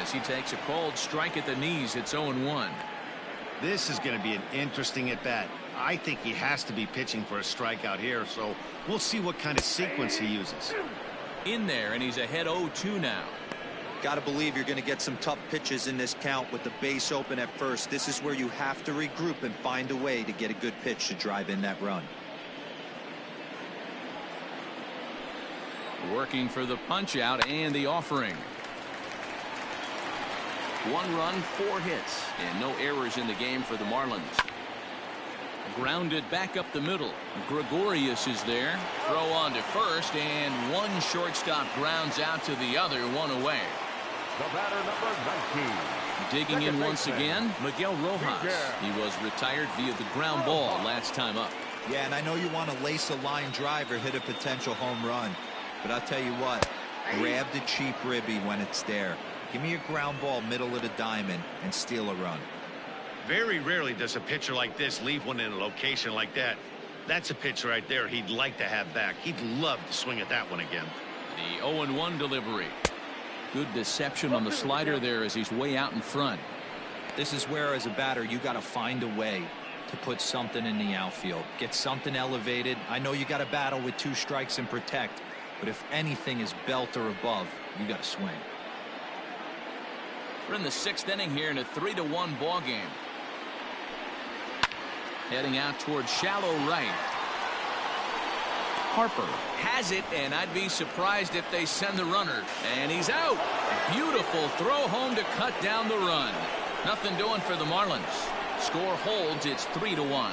as he takes a called strike at the knees. It's 0-1. This is going to be an interesting at-bat. I think he has to be pitching for a strikeout here, so we'll see what kind of sequence he uses. In there, and he's ahead 0-2 now. Got to believe you're going to get some tough pitches in this count with the base open at first. This is where you have to regroup and find a way to get a good pitch to drive in that run. Working for the punch out and the offering. 1 run, 4 hits, and no errors in the game for the Marlins. Grounded back up the middle. Gregorius is there. Throw on to first, and one shortstop grounds out to the other, 1 away. The batter, number 19. Digging in once again, Miguel Rojas. He was retired via the ground ball last time up. Yeah, and I know you want to lace a line drive or hit a potential home run, but I'll tell you what, grab the cheap ribby when it's there. Give me a ground ball middle of the diamond and steal a run. Very rarely does a pitcher like this leave one in a location like that. That's a pitch right there he'd like to have back. He'd love to swing at that one again. The 0-1 delivery. Good deception on the slider there as he's way out in front. This is where, as a batter, you got to find a way to put something in the outfield. Get something elevated. I know you got to battle with 2 strikes and protect, but if anything is belt or above, you got to swing. We're in the 6th inning here in a 3-1 ball game. Heading out towards shallow right. Harper has it, and I'd be surprised if they send the runner. And he's out. Beautiful throw home to cut down the run. Nothing doing for the Marlins. Score holds. It's 3-1.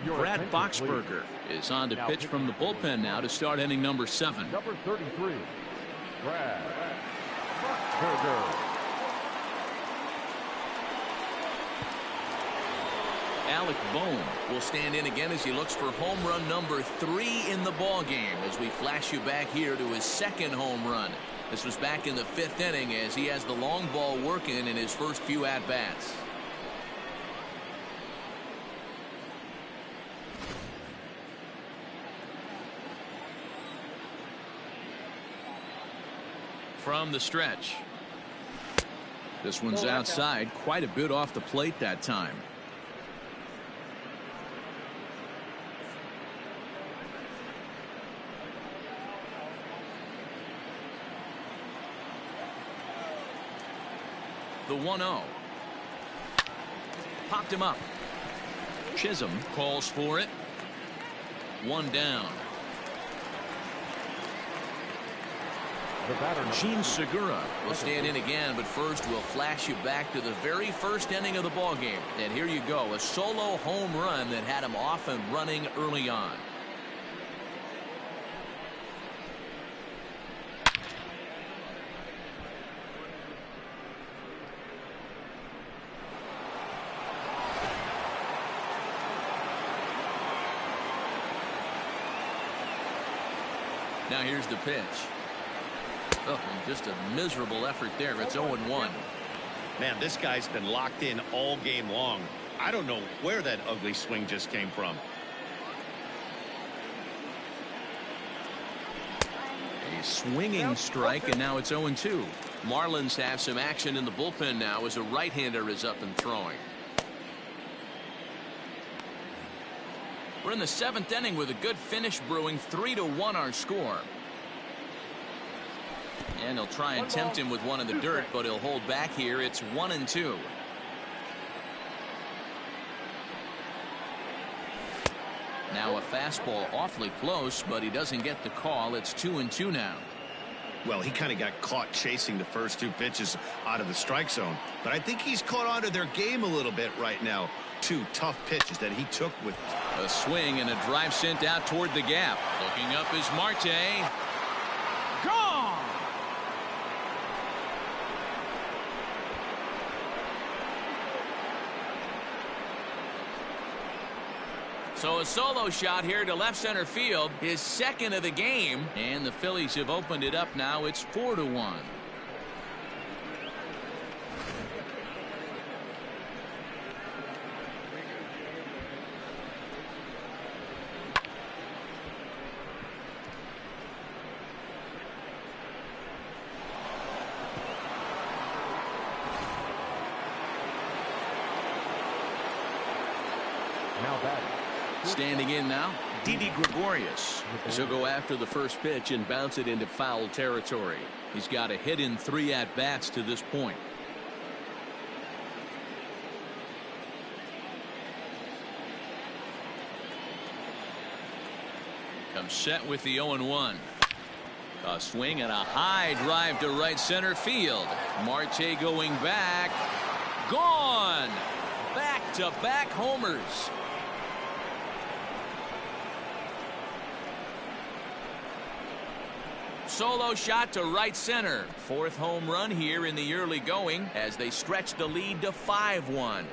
Brad Boxberger is on to pitch from the bullpen now to start inning number 7. Number 33, Brad Boxberger. Alec Bohm will stand in again as he looks for home run number 3 in the ball game as we flash you back here to his second home run. This was back in the 5th inning as he has the long ball working in his first few at-bats. From the stretch. This one's outside, quite a bit off the plate that time. The 1-0. Popped him up. Chisholm calls for it. 1 down. Gene Segura will stand in again, but first we'll flash you back to the very first inning of the ball game. And here you go, a solo home run that had him off and running early on. Now here's the pitch. Oh, and just a miserable effort there. It's 0-1. Man, this guy's been locked in all game long. I don't know where that ugly swing just came from. A swinging strike, and now it's 0-2. Marlins have some action in the bullpen now as a right-hander is up and throwing. We're in the 7th inning with a good finish brewing. 3-1 our score. And he'll try and tempt him with one in the dirt, but he'll hold back here. It's 1-2. Now a fastball awfully close, but he doesn't get the call. It's 2-2 now. Well, he kind of got caught chasing the first 2 pitches out of the strike zone, but I think he's caught on to their game a little bit right now. 2 tough pitches that he took with a swing and a drive sent out toward the gap. Looking up is Marte. Gone. So a solo shot here to left center field, his second of the game, and the Phillies have opened it up now. It's 4-1. Standing in now, Didi Gregorius. He'll go after the first pitch and bounce it into foul territory. He's got a hit in 3 at-bats to this point. Comes set with the 0-1. A swing and a high drive to right center field. Marte going back. Gone. Back-to-back homers. Solo shot to right center. 4th home run here in the early going as they stretch the lead to 5-1.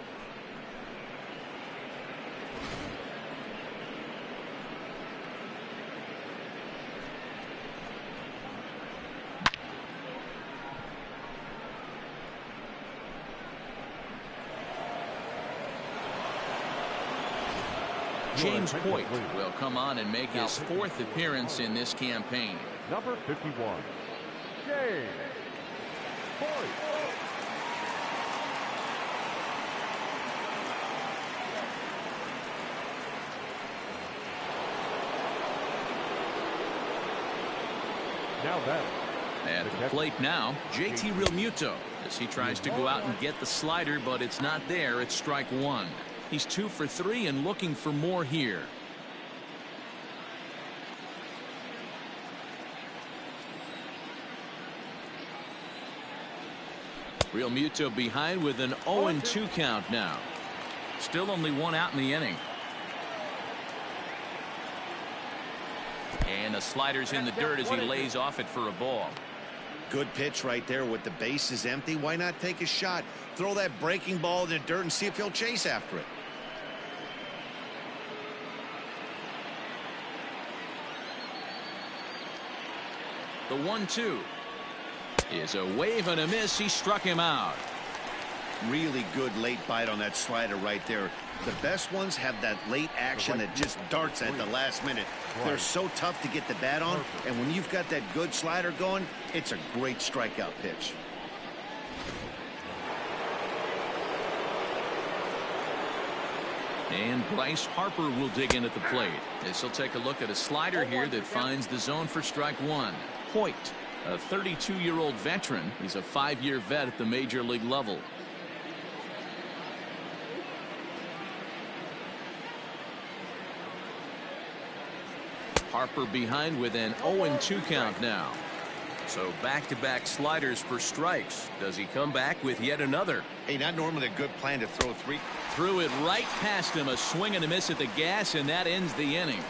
James Hoyt will come on and make his 4th appearance in this campaign. Number 51, James Hoyt. Now that At the plate now, JT Realmuto, as he tries to go out and get the slider, but it's not there. It's strike one. He's 2 for 3 and looking for more here. Realmuto behind with an 0-2 count now. Still only 1 out in the inning. And the slider's in the dirt as he lays off it for a ball. Good pitch right there with the bases empty. Why not take a shot? Throw that breaking ball in the dirt and see if he'll chase after it. The 1-2 is a wave and a miss. He struck him out. Really good late bite on that slider right there. The best ones have that late action that just darts at the last minute. They're so tough to get the bat on, and when you've got that good slider going, it's a great strikeout pitch. And Bryce Harper will dig in at the plate as he'll take a look at a slider here that finds the zone for strike one. Hoyt, a 32-year-old veteran. He's a 5-year vet at the major league level. Harper behind with an 0-2 count now. So back-to-back sliders for strikes. Does he come back with yet another? Hey, not normally a good plan to throw 3. Threw it right past him. A swing and a miss at the gas, and that ends the inning.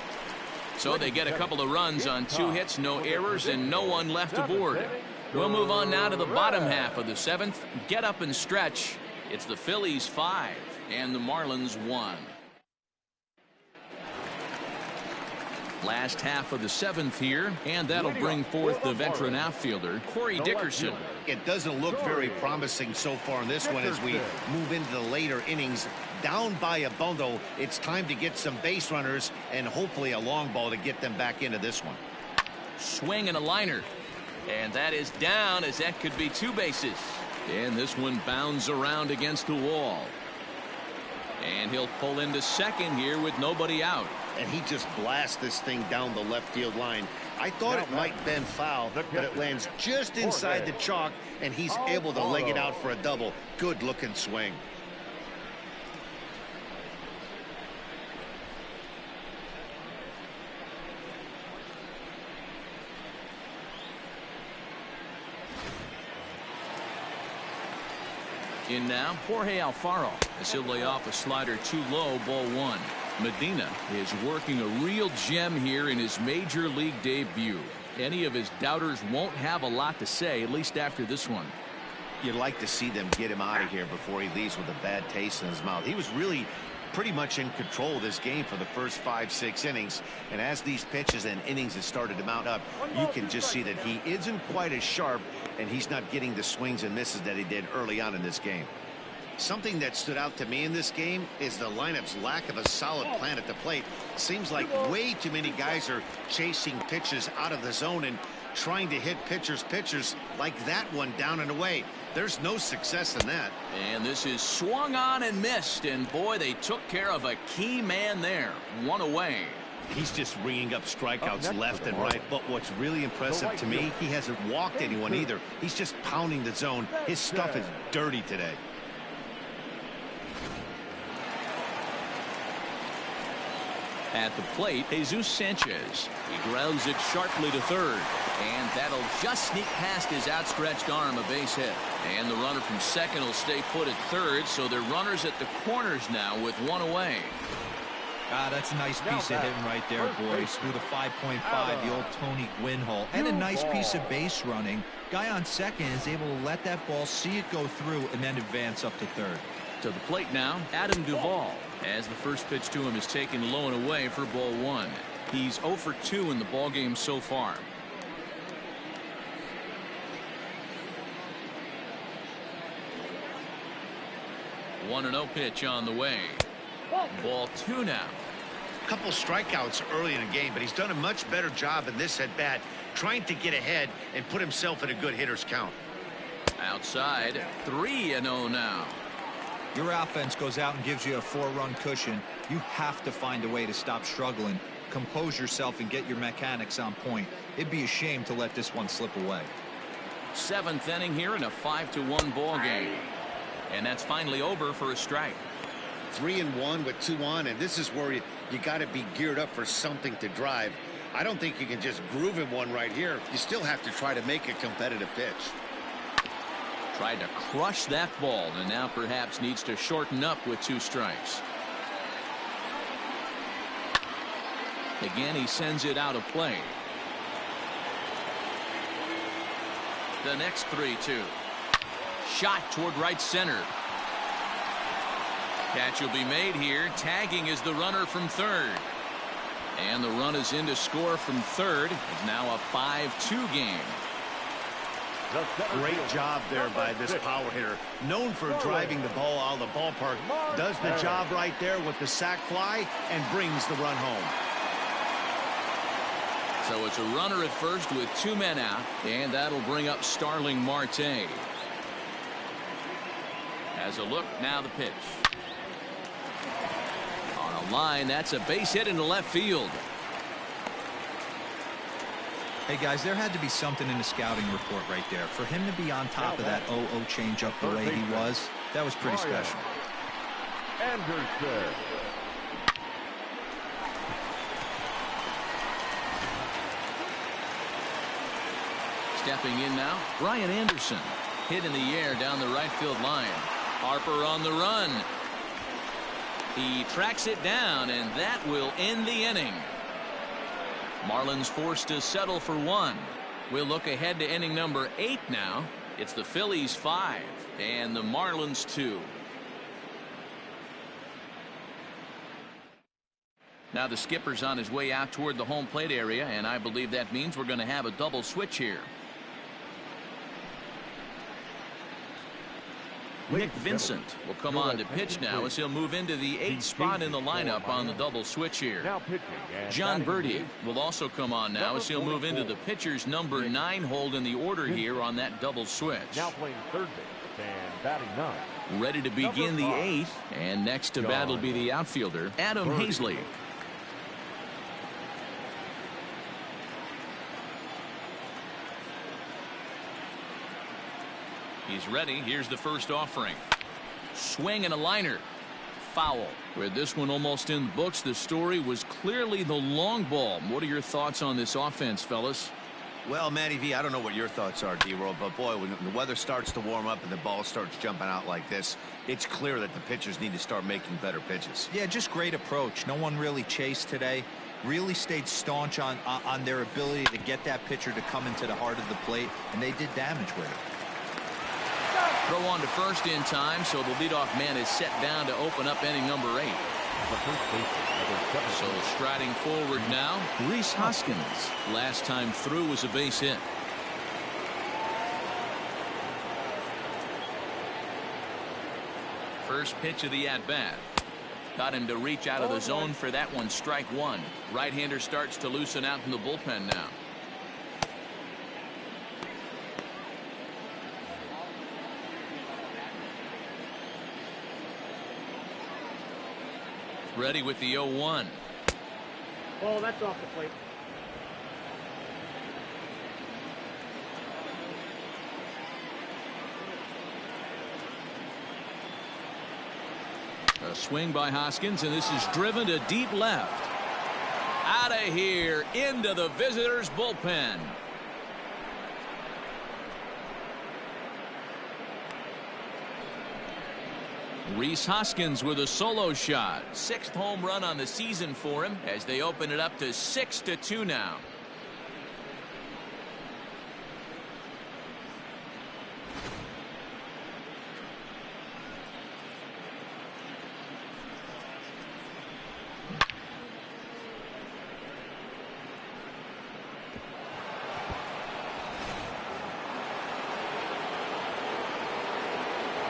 So they get a couple of runs on 2 hits, no errors, and no one left aboard. We'll move on now to the bottom half of the 7th. Get up and stretch. It's the Phillies 5 and the Marlins 1. Last half of the 7th here, and that'll bring forth the veteran outfielder, Corey Dickerson. It doesn't look very promising so far in this one as we move into the later innings. Down by a bundle, it's time to get some base runners and hopefully a long ball to get them back into this one. Swing and a liner. And that is down, as that could be 2 bases. And this one bounds around against the wall. And he'll pull into second here with nobody out. And he just blasts this thing down the left field line. I thought it might bend foul, but it lands just inside the chalk, and he's able to leg it out for a double. Good looking swing. In now, Jorge Alfaro, as he'll lay off a slider too low, ball 1. Medina is working a real gem here in his major league debut. Any of his doubters won't have a lot to say, at least after this one. You'd like to see them get him out of here before he leaves with a bad taste in his mouth. He was really pretty much in control of this game for the first 5-6 innings, and as these pitches and innings have started to mount up, you can just see that he isn't quite as sharp, and he's not getting the swings and misses that he did early on in this game. Something that stood out to me in this game is the lineup's lack of a solid plan at the plate. Seems like way too many guys are chasing pitches out of the zone and trying to hit pitchers like that one down and away. There's no success in that. And this is swung on and missed, and boy, they took care of a key man there. 1 away. He's just ringing up strikeouts left and right, but what's really impressive to me, he hasn't walked anyone either. He's just pounding the zone. His stuff is dirty today. At the plate, Jesus Sanchez. He grounds it sharply to third, and that'll just sneak past his outstretched arm, a base hit. And the runner from second will stay put at third, so they're runners at the corners now with 1 away. That's a nice piece of hitting right there, boys. Through the 5.5, the old Tony Gwynn hole. And a nice piece of base running. Guy on second is able to let that ball, see it go through, and then advance up to third. To the plate now, Adam Duvall, as the first pitch to him is taken low and away for ball 1. He's 0 for 2 in the ballgame so far. One 1-0 pitch on the way. Ball 2 now. A couple strikeouts early in the game, but he's done a much better job in this at bat, trying to get ahead and put himself in a good hitter's count. Outside, 3-0 now. Your offense goes out and gives you a 4-run cushion. You have to find a way to stop struggling, compose yourself, and get your mechanics on point. It'd be a shame to let this one slip away. Seventh inning here in a 5-1 ball game. And that's finally over for a strike. 3-1 with 2 on, and this is where you got to be geared up for something to drive. I don't think you can just groove him one right here. You still have to try to make a competitive pitch. Tried to crush that ball, and now perhaps needs to shorten up with 2 strikes. Again, he sends it out of play. The next 3-2. Shot toward right center. Catch will be made here. Tagging is the runner from third. And the run is in to score from third. It's now a 5-2 game. Great job there by this power hitter. Known for driving the ball out of the ballpark. Does the job right there with the sac fly and brings the run home. So it's a runner at first with 2 men out. And that'll bring up Starling Marte. As a look, now the pitch. On a line, that's a base hit into left field. Hey guys, there had to be something in the scouting report right there. For him to be on top of that 0-0 changeup the way he was, that was pretty special. Anderson. Stepping in now, Brian Anderson. Hit in the air down the right field line. Harper on the run. He tracks it down, and that will end the inning. Marlins forced to settle for 1. We'll look ahead to inning number 8 now. It's the Phillies 5 and the Marlins 2. Now the skipper's on his way out toward the home plate area, and I believe that means we're going to have a double switch here. Nick Vincent will come on to pitch now as he'll move into the 8th spot in the lineup on the double switch here. John Birdie will also come on now as he'll move into the pitcher's number 9 hold in the order here on that double switch. Now playing third base and batting 9. Ready to begin the 8th, and next to bat will be the outfielder, Adam Hazley. He's ready. Here's the first offering. Swing and a liner. Foul. With this one almost in the books, the story was clearly the long ball. What are your thoughts on this offense, fellas? Well, Matty V, I don't know what your thoughts are, D-Roll, but boy, when the weather starts to warm up and the ball starts jumping out like this, it's clear that the pitchers need to start making better pitches. Yeah, just great approach. No one really chased today. Really stayed staunch on their ability to get that pitcher to come into the heart of the plate, and they did damage with it. Throw on to first in time, so the leadoff man is set down to open up inning number 8. So striding forward now, Rhys Hoskins. Last time through was a base hit. First pitch of the at-bat. Got him to reach out of the zone for that one. Strike 1. Right-hander starts to loosen out in the bullpen now. Ready with the 0-1. Ball, that's off the plate. A swing by Hoskins, and this is driven to deep left. Out of here, into the visitors' bullpen. Rhys Hoskins with a solo shot. 6th home run on the season for him as they open it up to 6-2 now.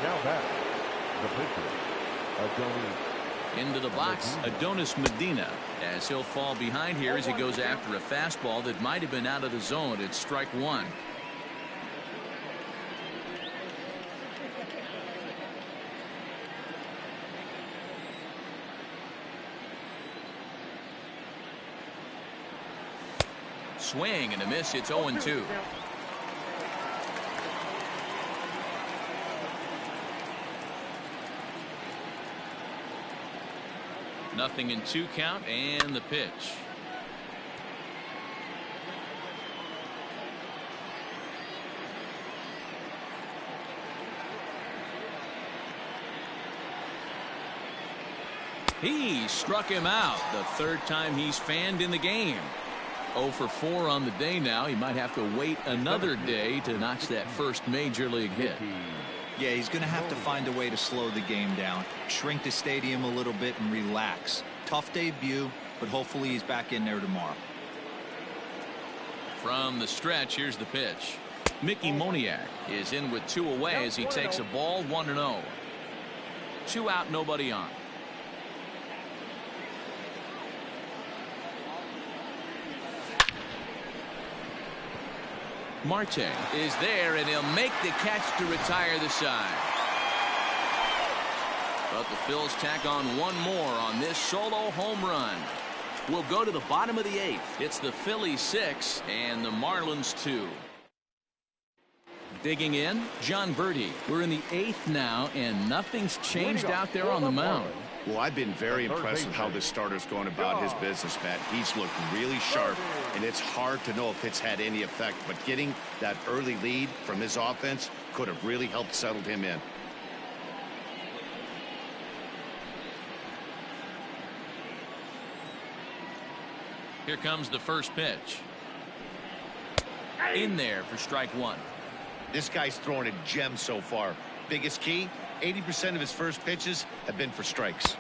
Now back. The pitcher, into the box, Adonis Medina, as he'll fall behind here as he goes after a fastball that might have been out of the zone. It's strike 1. Swing and a miss. It's 0-2. Nothing in 2 count and the pitch. He struck him out, the 3rd time he's fanned in the game. 0 for 4 on the day now. He might have to wait another day to notch that first major league hit. Yeah, he's going to have to find a way to slow the game down, shrink the stadium a little bit and relax. Tough debut, but hopefully he's back in there tomorrow. From the stretch, here's the pitch. Mickey Moniak is in with 2 away as he takes a ball 1-0. 2 out, nobody on. Marte is there, and he'll make the catch to retire the side. But the Phils tack on 1 more on this solo home run. We'll go to the bottom of the 8th. It's the Phillies 6 and the Marlins 2. Digging in, John Birdie. We're in the 8th now, and nothing's changed out there on the mound. Well, I've been very impressed with how this starter's going about his business, Matt. He's looked really sharp, and it's hard to know if it's had any effect, but getting that early lead from his offense could have really helped settle him in. Here comes the first pitch. In there for strike 1. This guy's throwing a gem so far. Biggest key, 80% of his first pitches have been for strikes.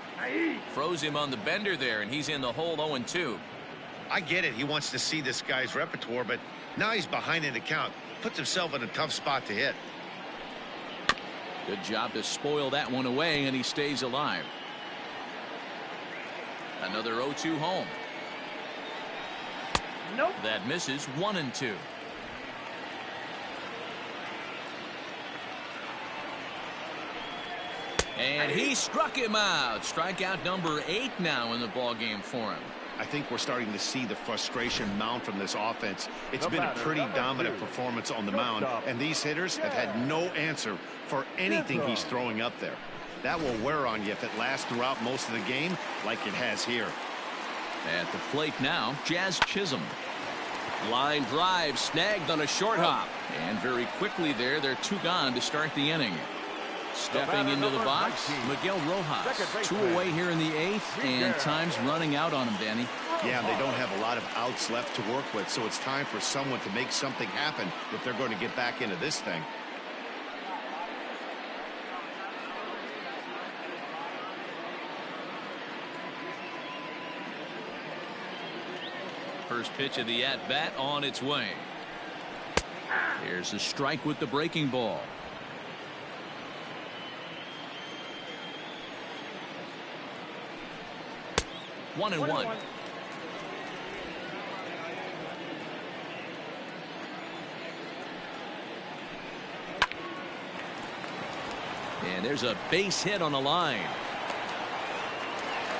Froze him on the bender there, and he's in the hole 0-2. I get it. He wants to see this guy's repertoire, but now he's behind in the count. Puts himself in a tough spot to hit. Good job to spoil that one away, and he stays alive. Another 0-2 home. Nope. That misses. 1-2. And he struck him out. Strikeout number 8 now in the ballgame for him. I think we're starting to see the frustration mount from this offense. It's been a pretty dominant performance on the mound, and these hitters have had no answer for anything he's throwing up there. That will wear on you if it lasts throughout most of the game like it has here. At the plate now, Jazz Chisholm. Line drive snagged on a short hop. And very quickly there, they're 2 gone to start the inning. Stepping into the box, Miguel Rojas. 2 away here in the 8th, and time's running out on him, Danny. Yeah, they don't have a lot of outs left to work with, so it's time for someone to make something happen if they're going to get back into this thing. First pitch of the at-bat on its way. Here's a strike with the breaking ball. One and one. And there's a base hit on the line.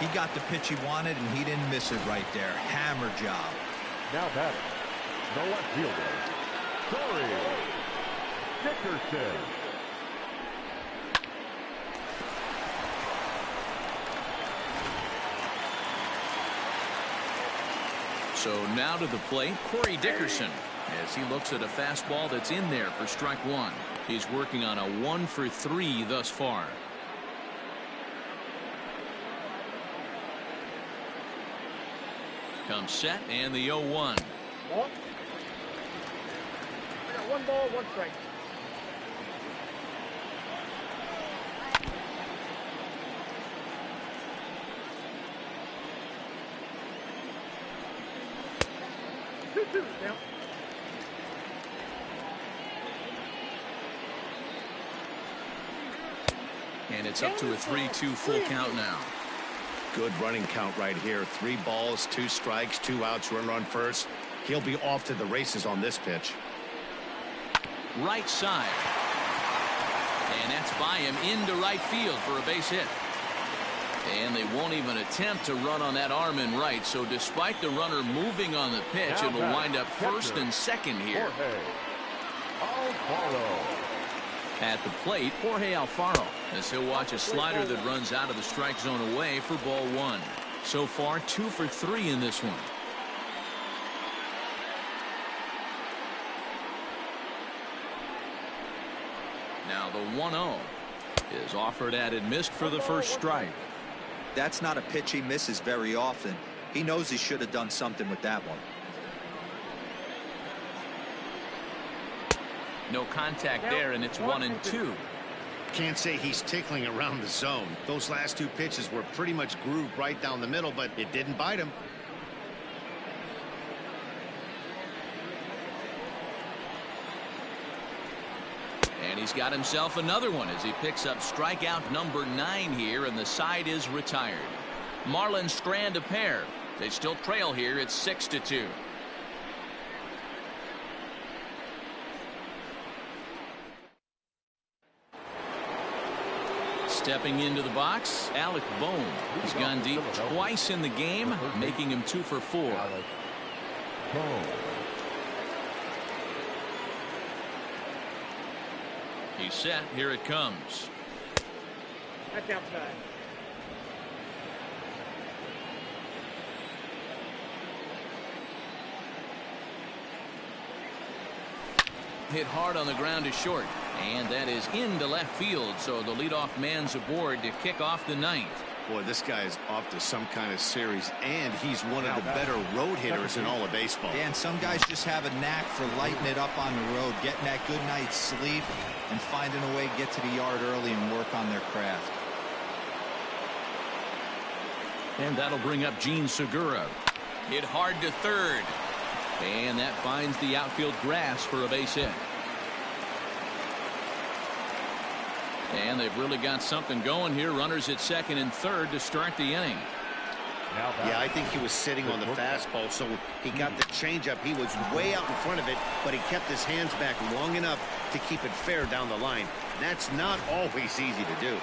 He got the pitch he wanted, and he didn't miss it right there. Hammer job. Now batting, the left fielder, Corey Dickerson. So now to the plate, Corey Dickerson, as he looks at a fastball that's in there for strike 1. He's working on a 1 for 3 thus far. Comes set, and the 0-1. Ball. I got 1 ball, 1 strike. Down. And it's up to a 3-2 full count now. Good running count right here. 3 balls, 2 strikes, 2 outs, run first. He'll be off to the races on this pitch. Right side. And that's by him into right field for a base hit. And they won't even attempt to run on that arm in right. So despite the runner moving on the pitch, it'll wind up first and second here. At the plate, Jorge Alfaro, as he'll watch a slider that runs out of the strike zone away for ball 1. So far 2 for 3 in this one. Now the 1-0 is offered at and missed for the first strike. That's not a pitch he misses very often. He knows he should have done something with that one. No contact there, and it's 1-2. Can't say he's tickling around the zone. Those last 2 pitches were pretty much grooved right down the middle, but it didn't bite him. And he's got himself another one as he picks up strikeout number 9 here, and the side is retired. Marlins strand a pair. They still trail here. It's 6-2. Stepping into the box, Alec Bohm. He's gone deep twice in the game, making him 2 for 4. He's set. Here it comes. That's outside. Hit hard on the ground to short, and that is into left field, so the leadoff man's aboard to kick off the 9th. Boy, this guy is off to some kind of series, and he's one of the better road hitters in all of baseball. Dan, some guys just have a knack for lighting it up on the road, getting that good night's sleep, and finding a way to get to the yard early and work on their craft. And that'll bring up Gene Segura. Hit hard to third. And that finds the outfield grass for a base hit. And they've really got something going here. Runners at second and third to start the inning. Yeah, I think he was sitting on the fastball, so he got the changeup. He was way out in front of it, but he kept his hands back long enough to keep it fair down the line. That's not always easy to do.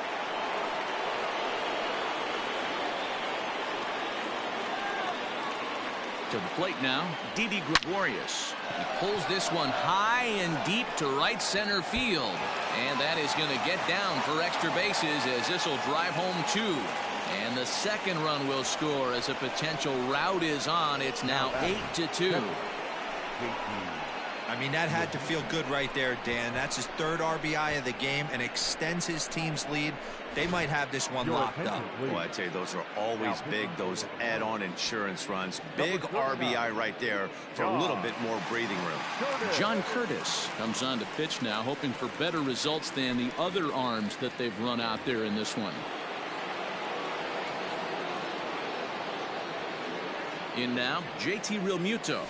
To the plate now, Didi Gregorius. He pulls this one high and deep to right center field. And that is going to get down for extra bases as this will drive home 2. And the second run will score as a potential rout is on. It's now 8-2. I mean, that had to feel good right there, Dan. That's his 3rd RBI of the game and extends his team's lead. They might have this one locked up. Well, I tell you, those are always big, those add-on insurance runs. Big RBI right there for a little bit more breathing room. John Curtis comes on to pitch now, hoping for better results than the other arms that they've run out there in this one. In now, JT Realmuto,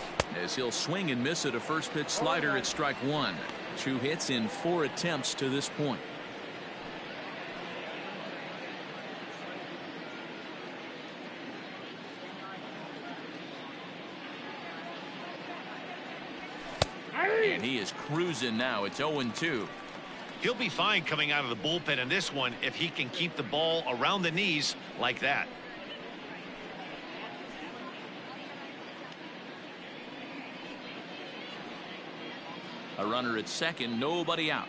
as he'll swing and miss at a first pitch slider at strike 1. 2 hits in 4 attempts to this point. And he is cruising now. It's 0-2. He'll be fine coming out of the bullpen in this one if he can keep the ball around the knees like that. A runner at second, nobody out.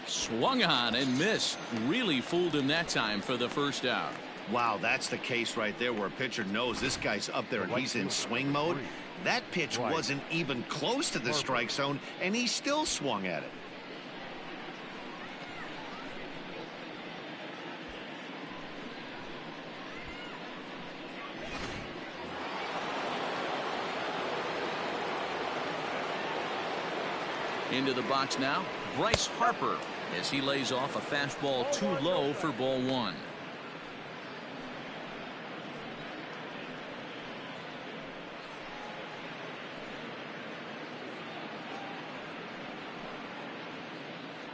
Swung on and missed. Really fooled him that time for the first out. Wow, that's the case right there where a pitcher knows this guy's up there and he's in swing mode. That pitch wasn't even close to the strike zone, and he still swung at it. Into the box now, Bryce Harper, as he lays off a fastball too low for ball 1.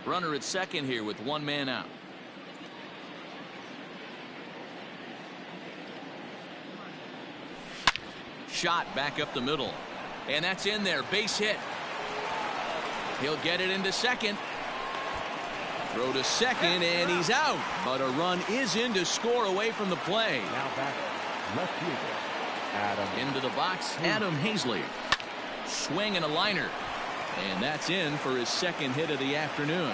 Runner at second here with 1 man out. Shot back up the middle. And that's in there. Base hit. He'll get it into second. Throw to second, and he's out. But a run is in to score away from the play. Now back, left fielder, Adam. Into the box, Adam Hazley. Swing and a liner. And that's in for his second hit of the afternoon.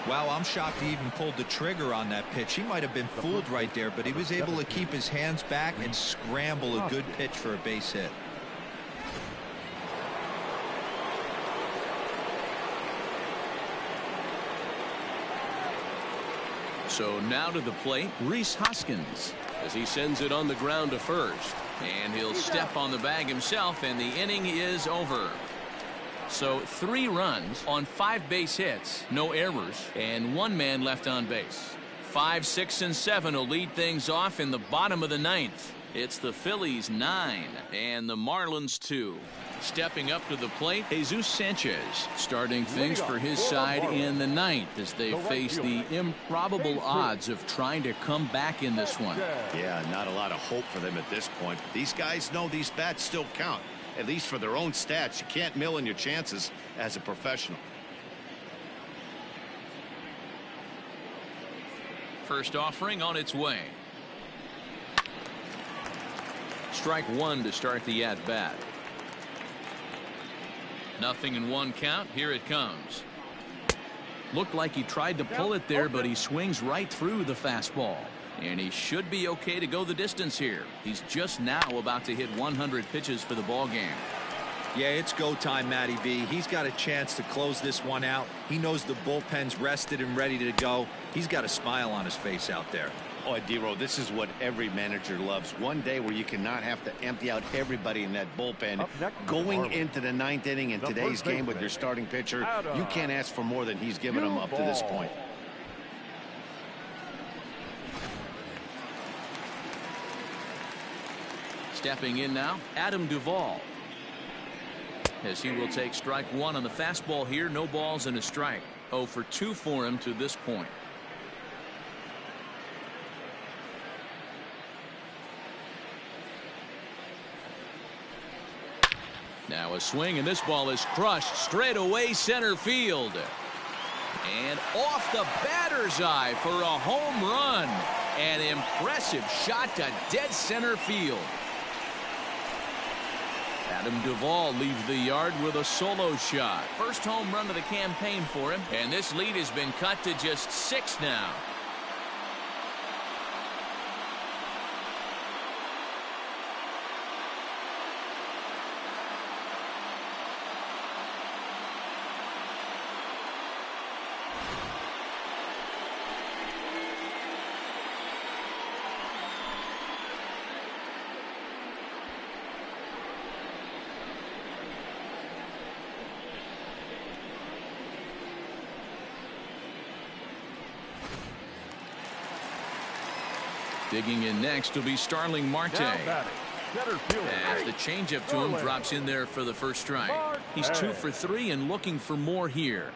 Wow, I'm shocked he even pulled the trigger on that pitch. He might have been fooled right there, but he was able to keep his hands back and scramble a good pitch for a base hit. So now to the plate, Rhys Hoskins, as he sends it on the ground to first. And he'll step on the bag himself, and the inning is over. So 3 runs on 5 base hits, no errors, and 1 man left on base. 5, 6, and 7 will lead things off in the bottom of the 9th. It's the Phillies 9 and the Marlins 2. Stepping up to the plate, Jesus Sanchez, starting things for his side in the 9th as they face the improbable odds of trying to come back in this one. Yeah, not a lot of hope for them at this point. These guys know these bats still count, at least for their own stats. You can't mill in your chances as a professional. First offering on its way. Strike 1 to start the at-bat. 0-1 count. Here it comes. Looked like he tried to pull it there, but he swings right through the fastball. And he should be okay to go the distance here. He's just now about to hit 100 pitches for the ball game. Yeah, it's go time, Matty B. He's got a chance to close this one out. He knows the bullpen's rested and ready to go. He's got a smile on his face out there. Oh, D-Row, this is what every manager loves. One day where you cannot have to empty out everybody in that bullpen. Going into the 9th inning in today's game with your starting pitcher, you can't ask for more than he's given them up to this point. Stepping in now, Adam Duvall. As he will take strike 1 on the fastball here. No balls and a strike. 0 for 2 for him to this point. Now a swing, and this ball is crushed straight away center field. And off the batter's eye for a home run. An impressive shot to dead center field. Adam Duvall leaves the yard with a solo shot. First home run of the campaign for him, and this lead has been cut to just 6 now. Digging in next will be Starling Marte. As the changeup to him drops in there for the first strike. He's 2 for 3 and looking for more here.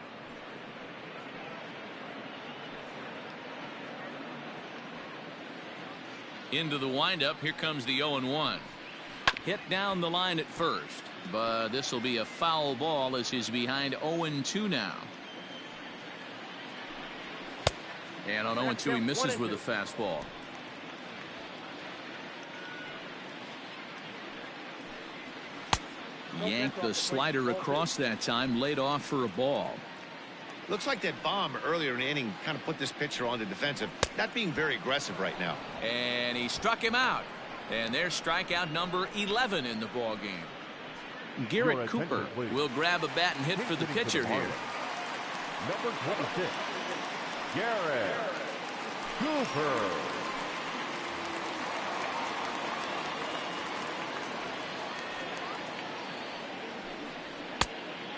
Into the windup. Here comes the 0-1. Hit down the line at first, but this will be a foul ball as he's behind 0-2 now. And on 0-2 he misses with a fastball. Yanked the slider across that time, laid off for a ball. Looks like that bomb earlier in the inning kind of put this pitcher on the defensive, not being very aggressive right now. And he struck him out. And there's strikeout number 11 in the ball game. Garrett Cooper will grab a bat and hit for the pitcher here. Number 26, Garrett Cooper.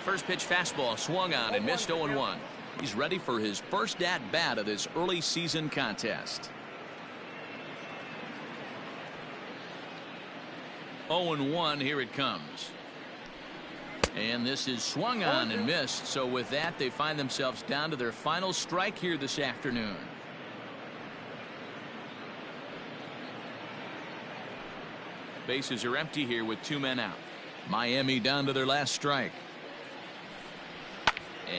First pitch fastball swung on and missed. 0-1. He's ready for his first at-bat of this early season contest. 0-1. Here it comes. And this is swung on and missed. So with that, they find themselves down to their final strike here this afternoon. Bases are empty here with 2 men out. Miami down to their last strike.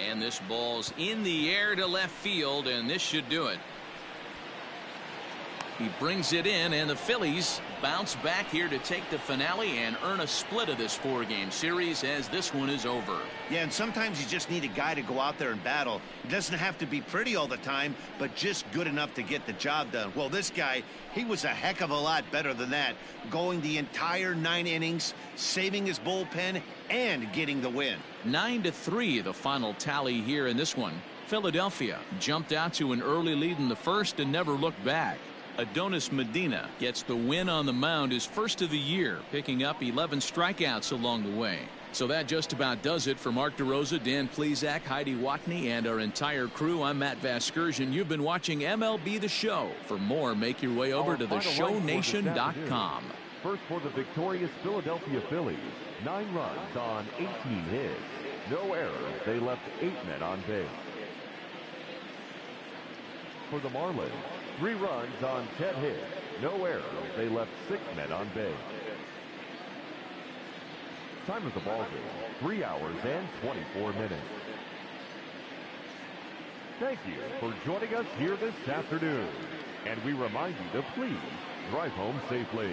And this ball's in the air to left field, and this should do it. He brings it in, and the Phillies bounce back here to take the finale and earn a split of this 4-game series as this one is over. Yeah, and sometimes you just need a guy to go out there and battle. It doesn't have to be pretty all the time, but just good enough to get the job done. Well, this guy, he was a heck of a lot better than that, going the entire 9 innings, saving his bullpen, and getting the win. 9-3 the final tally here in this one. Philadelphia jumped out to an early lead in the first and never looked back. Adonis Medina gets the win on the mound, his first of the year, picking up 11 strikeouts along the way. So that just about does it for Mark DeRosa, Dan Plesac, Heidi Watney, and our entire crew. I'm Matt Vasgersian. You've been watching MLB The Show. For more, make your way over to theshownation.com. First for the victorious Philadelphia Phillies. 9 runs on 18 hits. No errors. They left 8 men on base. For the Marlins, 3 runs on 10 hits. No errors. They left 6 men on base. Time of the ball game, 3 hours and 24 minutes. Thank you for joining us here this afternoon. And we remind you to please drive home safely.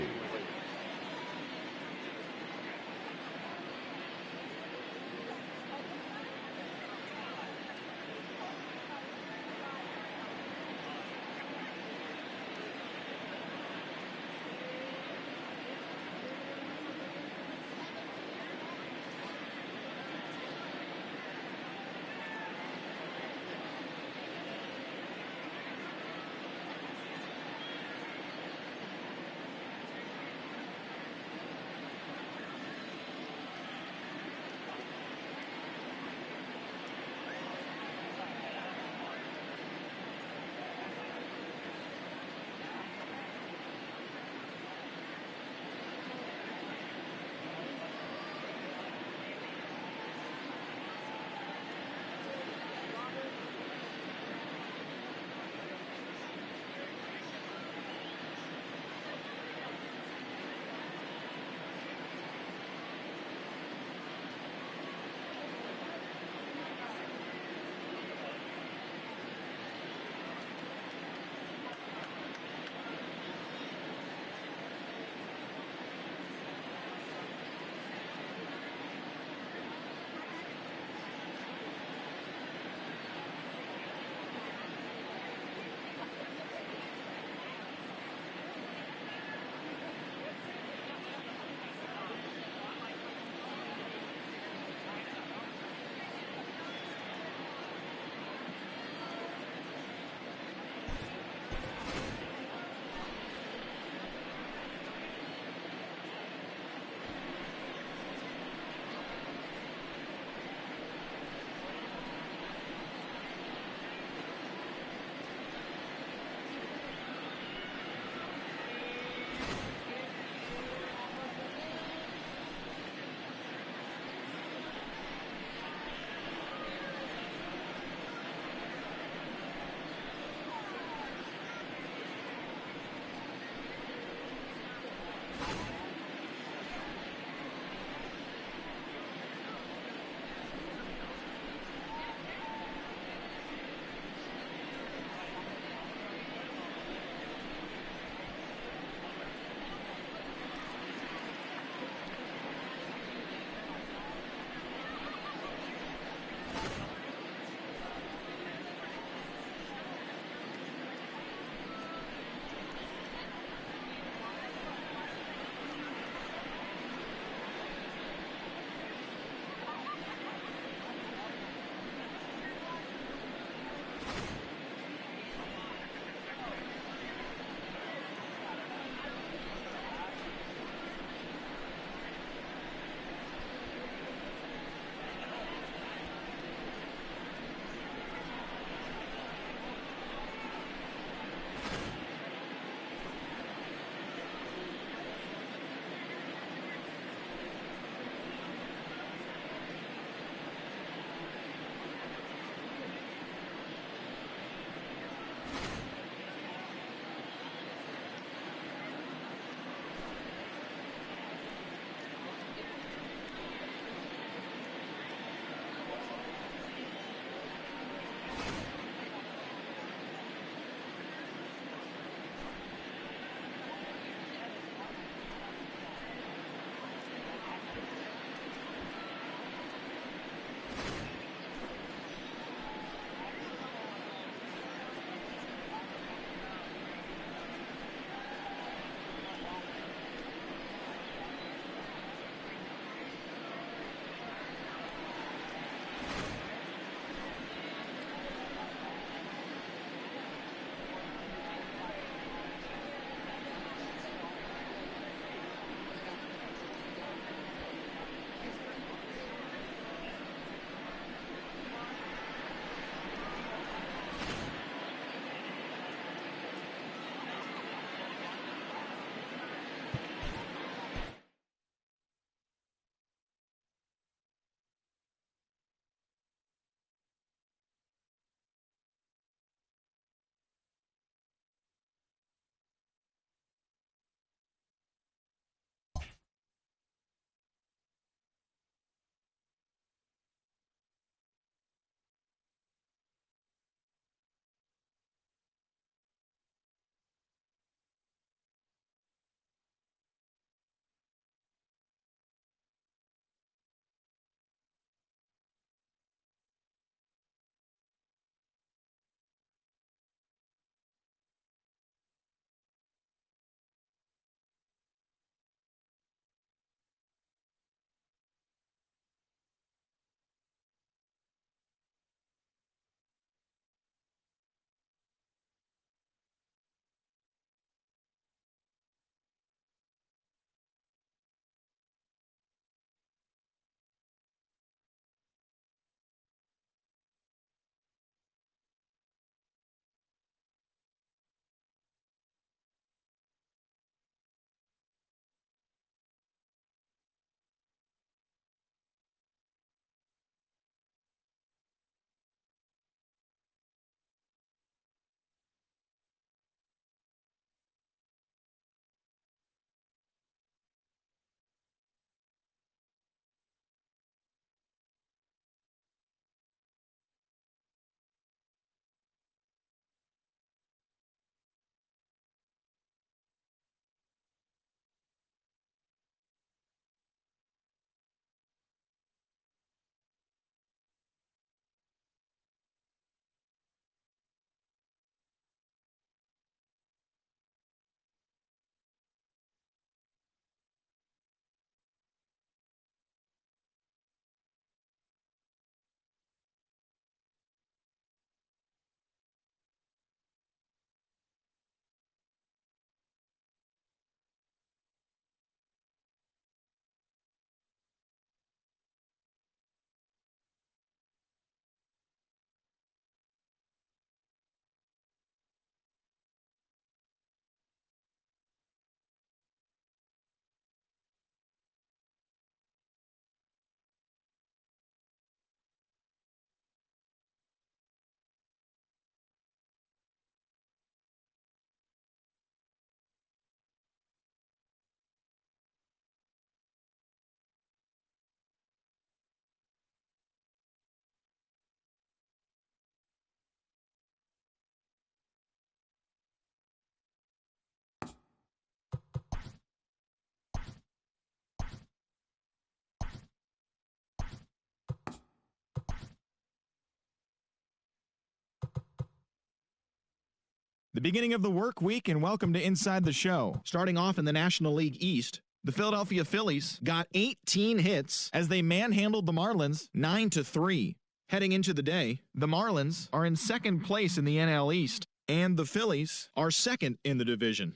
The beginning of the work week, and welcome to Inside the Show. Starting off in the National League East, the Philadelphia Phillies got 18 hits as they manhandled the Marlins 9-3. Heading into the day, the Marlins are in second place in the NL East, and the Phillies are second in the division.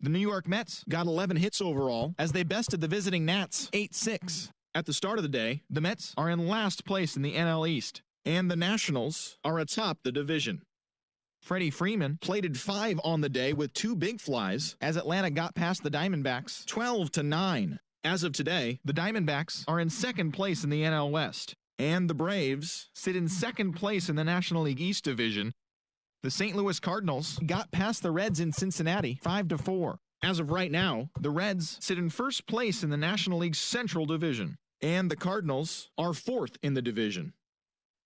The New York Mets got 11 hits overall as they bested the visiting Nats 8-6. At the start of the day, the Mets are in last place in the NL East, and the Nationals are atop the division. Freddie Freeman plated 5 on the day with 2 big flies as Atlanta got past the Diamondbacks 12-9. As of today, the Diamondbacks are in second place in the NL West, and the Braves sit in second place in the National League East division. The St. Louis Cardinals got past the Reds in Cincinnati 5-4. As of right now, the Reds sit in first place in the National League Central division, and the Cardinals are fourth in the division.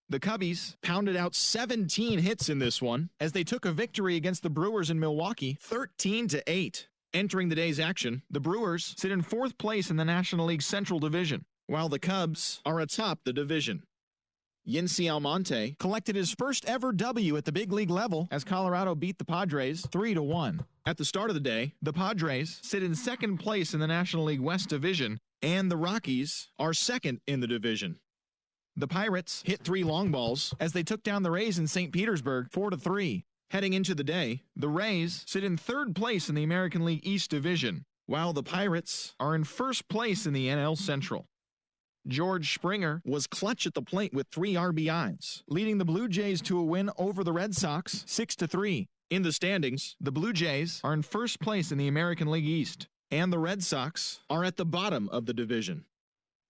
The Cubbies pounded out 17 hits in this one as they took a victory against the Brewers in Milwaukee 13-8. Entering the day's action, the Brewers sit in fourth place in the National League Central division, while the Cubs are atop the division. Yency Almonte collected his first ever W at the big league level as Colorado beat the Padres 3-1. At the start of the day, the Padres sit in second place in the National League West division, and the Rockies are second in the division. The Pirates hit 3 long balls as they took down the Rays in St. Petersburg 4-3. Heading into the day, the Rays sit in third place in the American League East division, while the Pirates are in first place in the NL Central. George Springer was clutch at the plate with 3 RBIs, leading the Blue Jays to a win over the Red Sox 6-3. In the standings, the Blue Jays are in first place in the American League East, and the Red Sox are at the bottom of the division.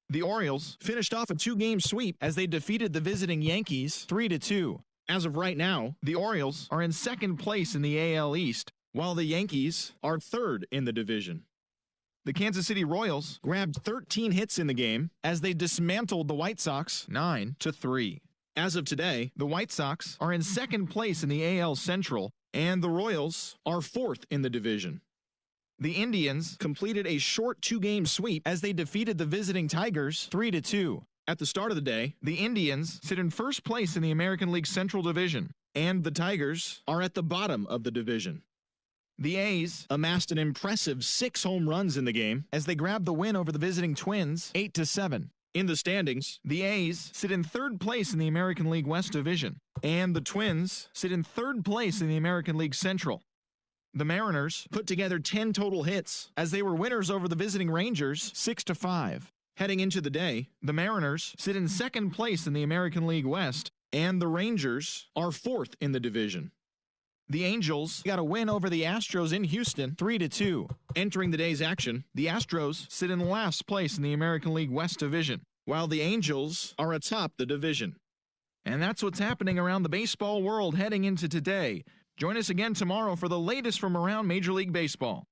The Orioles finished off a 2-game sweep as they defeated the visiting Yankees 3-2. As of right now, the Orioles are in second place in the AL East, while the Yankees are third in the division. The Kansas City Royals grabbed 13 hits in the game as they dismantled the White Sox 9-3. As of today, the White Sox are in second place in the AL Central, and the Royals are fourth in the division. The Indians completed a short 2-game sweep as they defeated the visiting Tigers 3-2. At the start of the day, the Indians sit in first place in the American League Central Division, and the Tigers are at the bottom of the division. The A's amassed an impressive 6 home runs in the game as they grabbed the win over the visiting Twins 8-7. In the standings, the A's sit in third place in the American League West Division, and the Twins sit in third place in the American League Central. The Mariners put together 10 total hits as they were winners over the visiting Rangers 6-5. Heading into the day, the Mariners sit in second place in the American League West, and the Rangers are fourth in the division. The Angels got a win over the Astros in Houston 3-2. Entering the day's action, the Astros sit in last place in the American League West Division, while the Angels are atop the division. And that's what's happening around the baseball world heading into today. Join us again tomorrow for the latest from around Major League Baseball.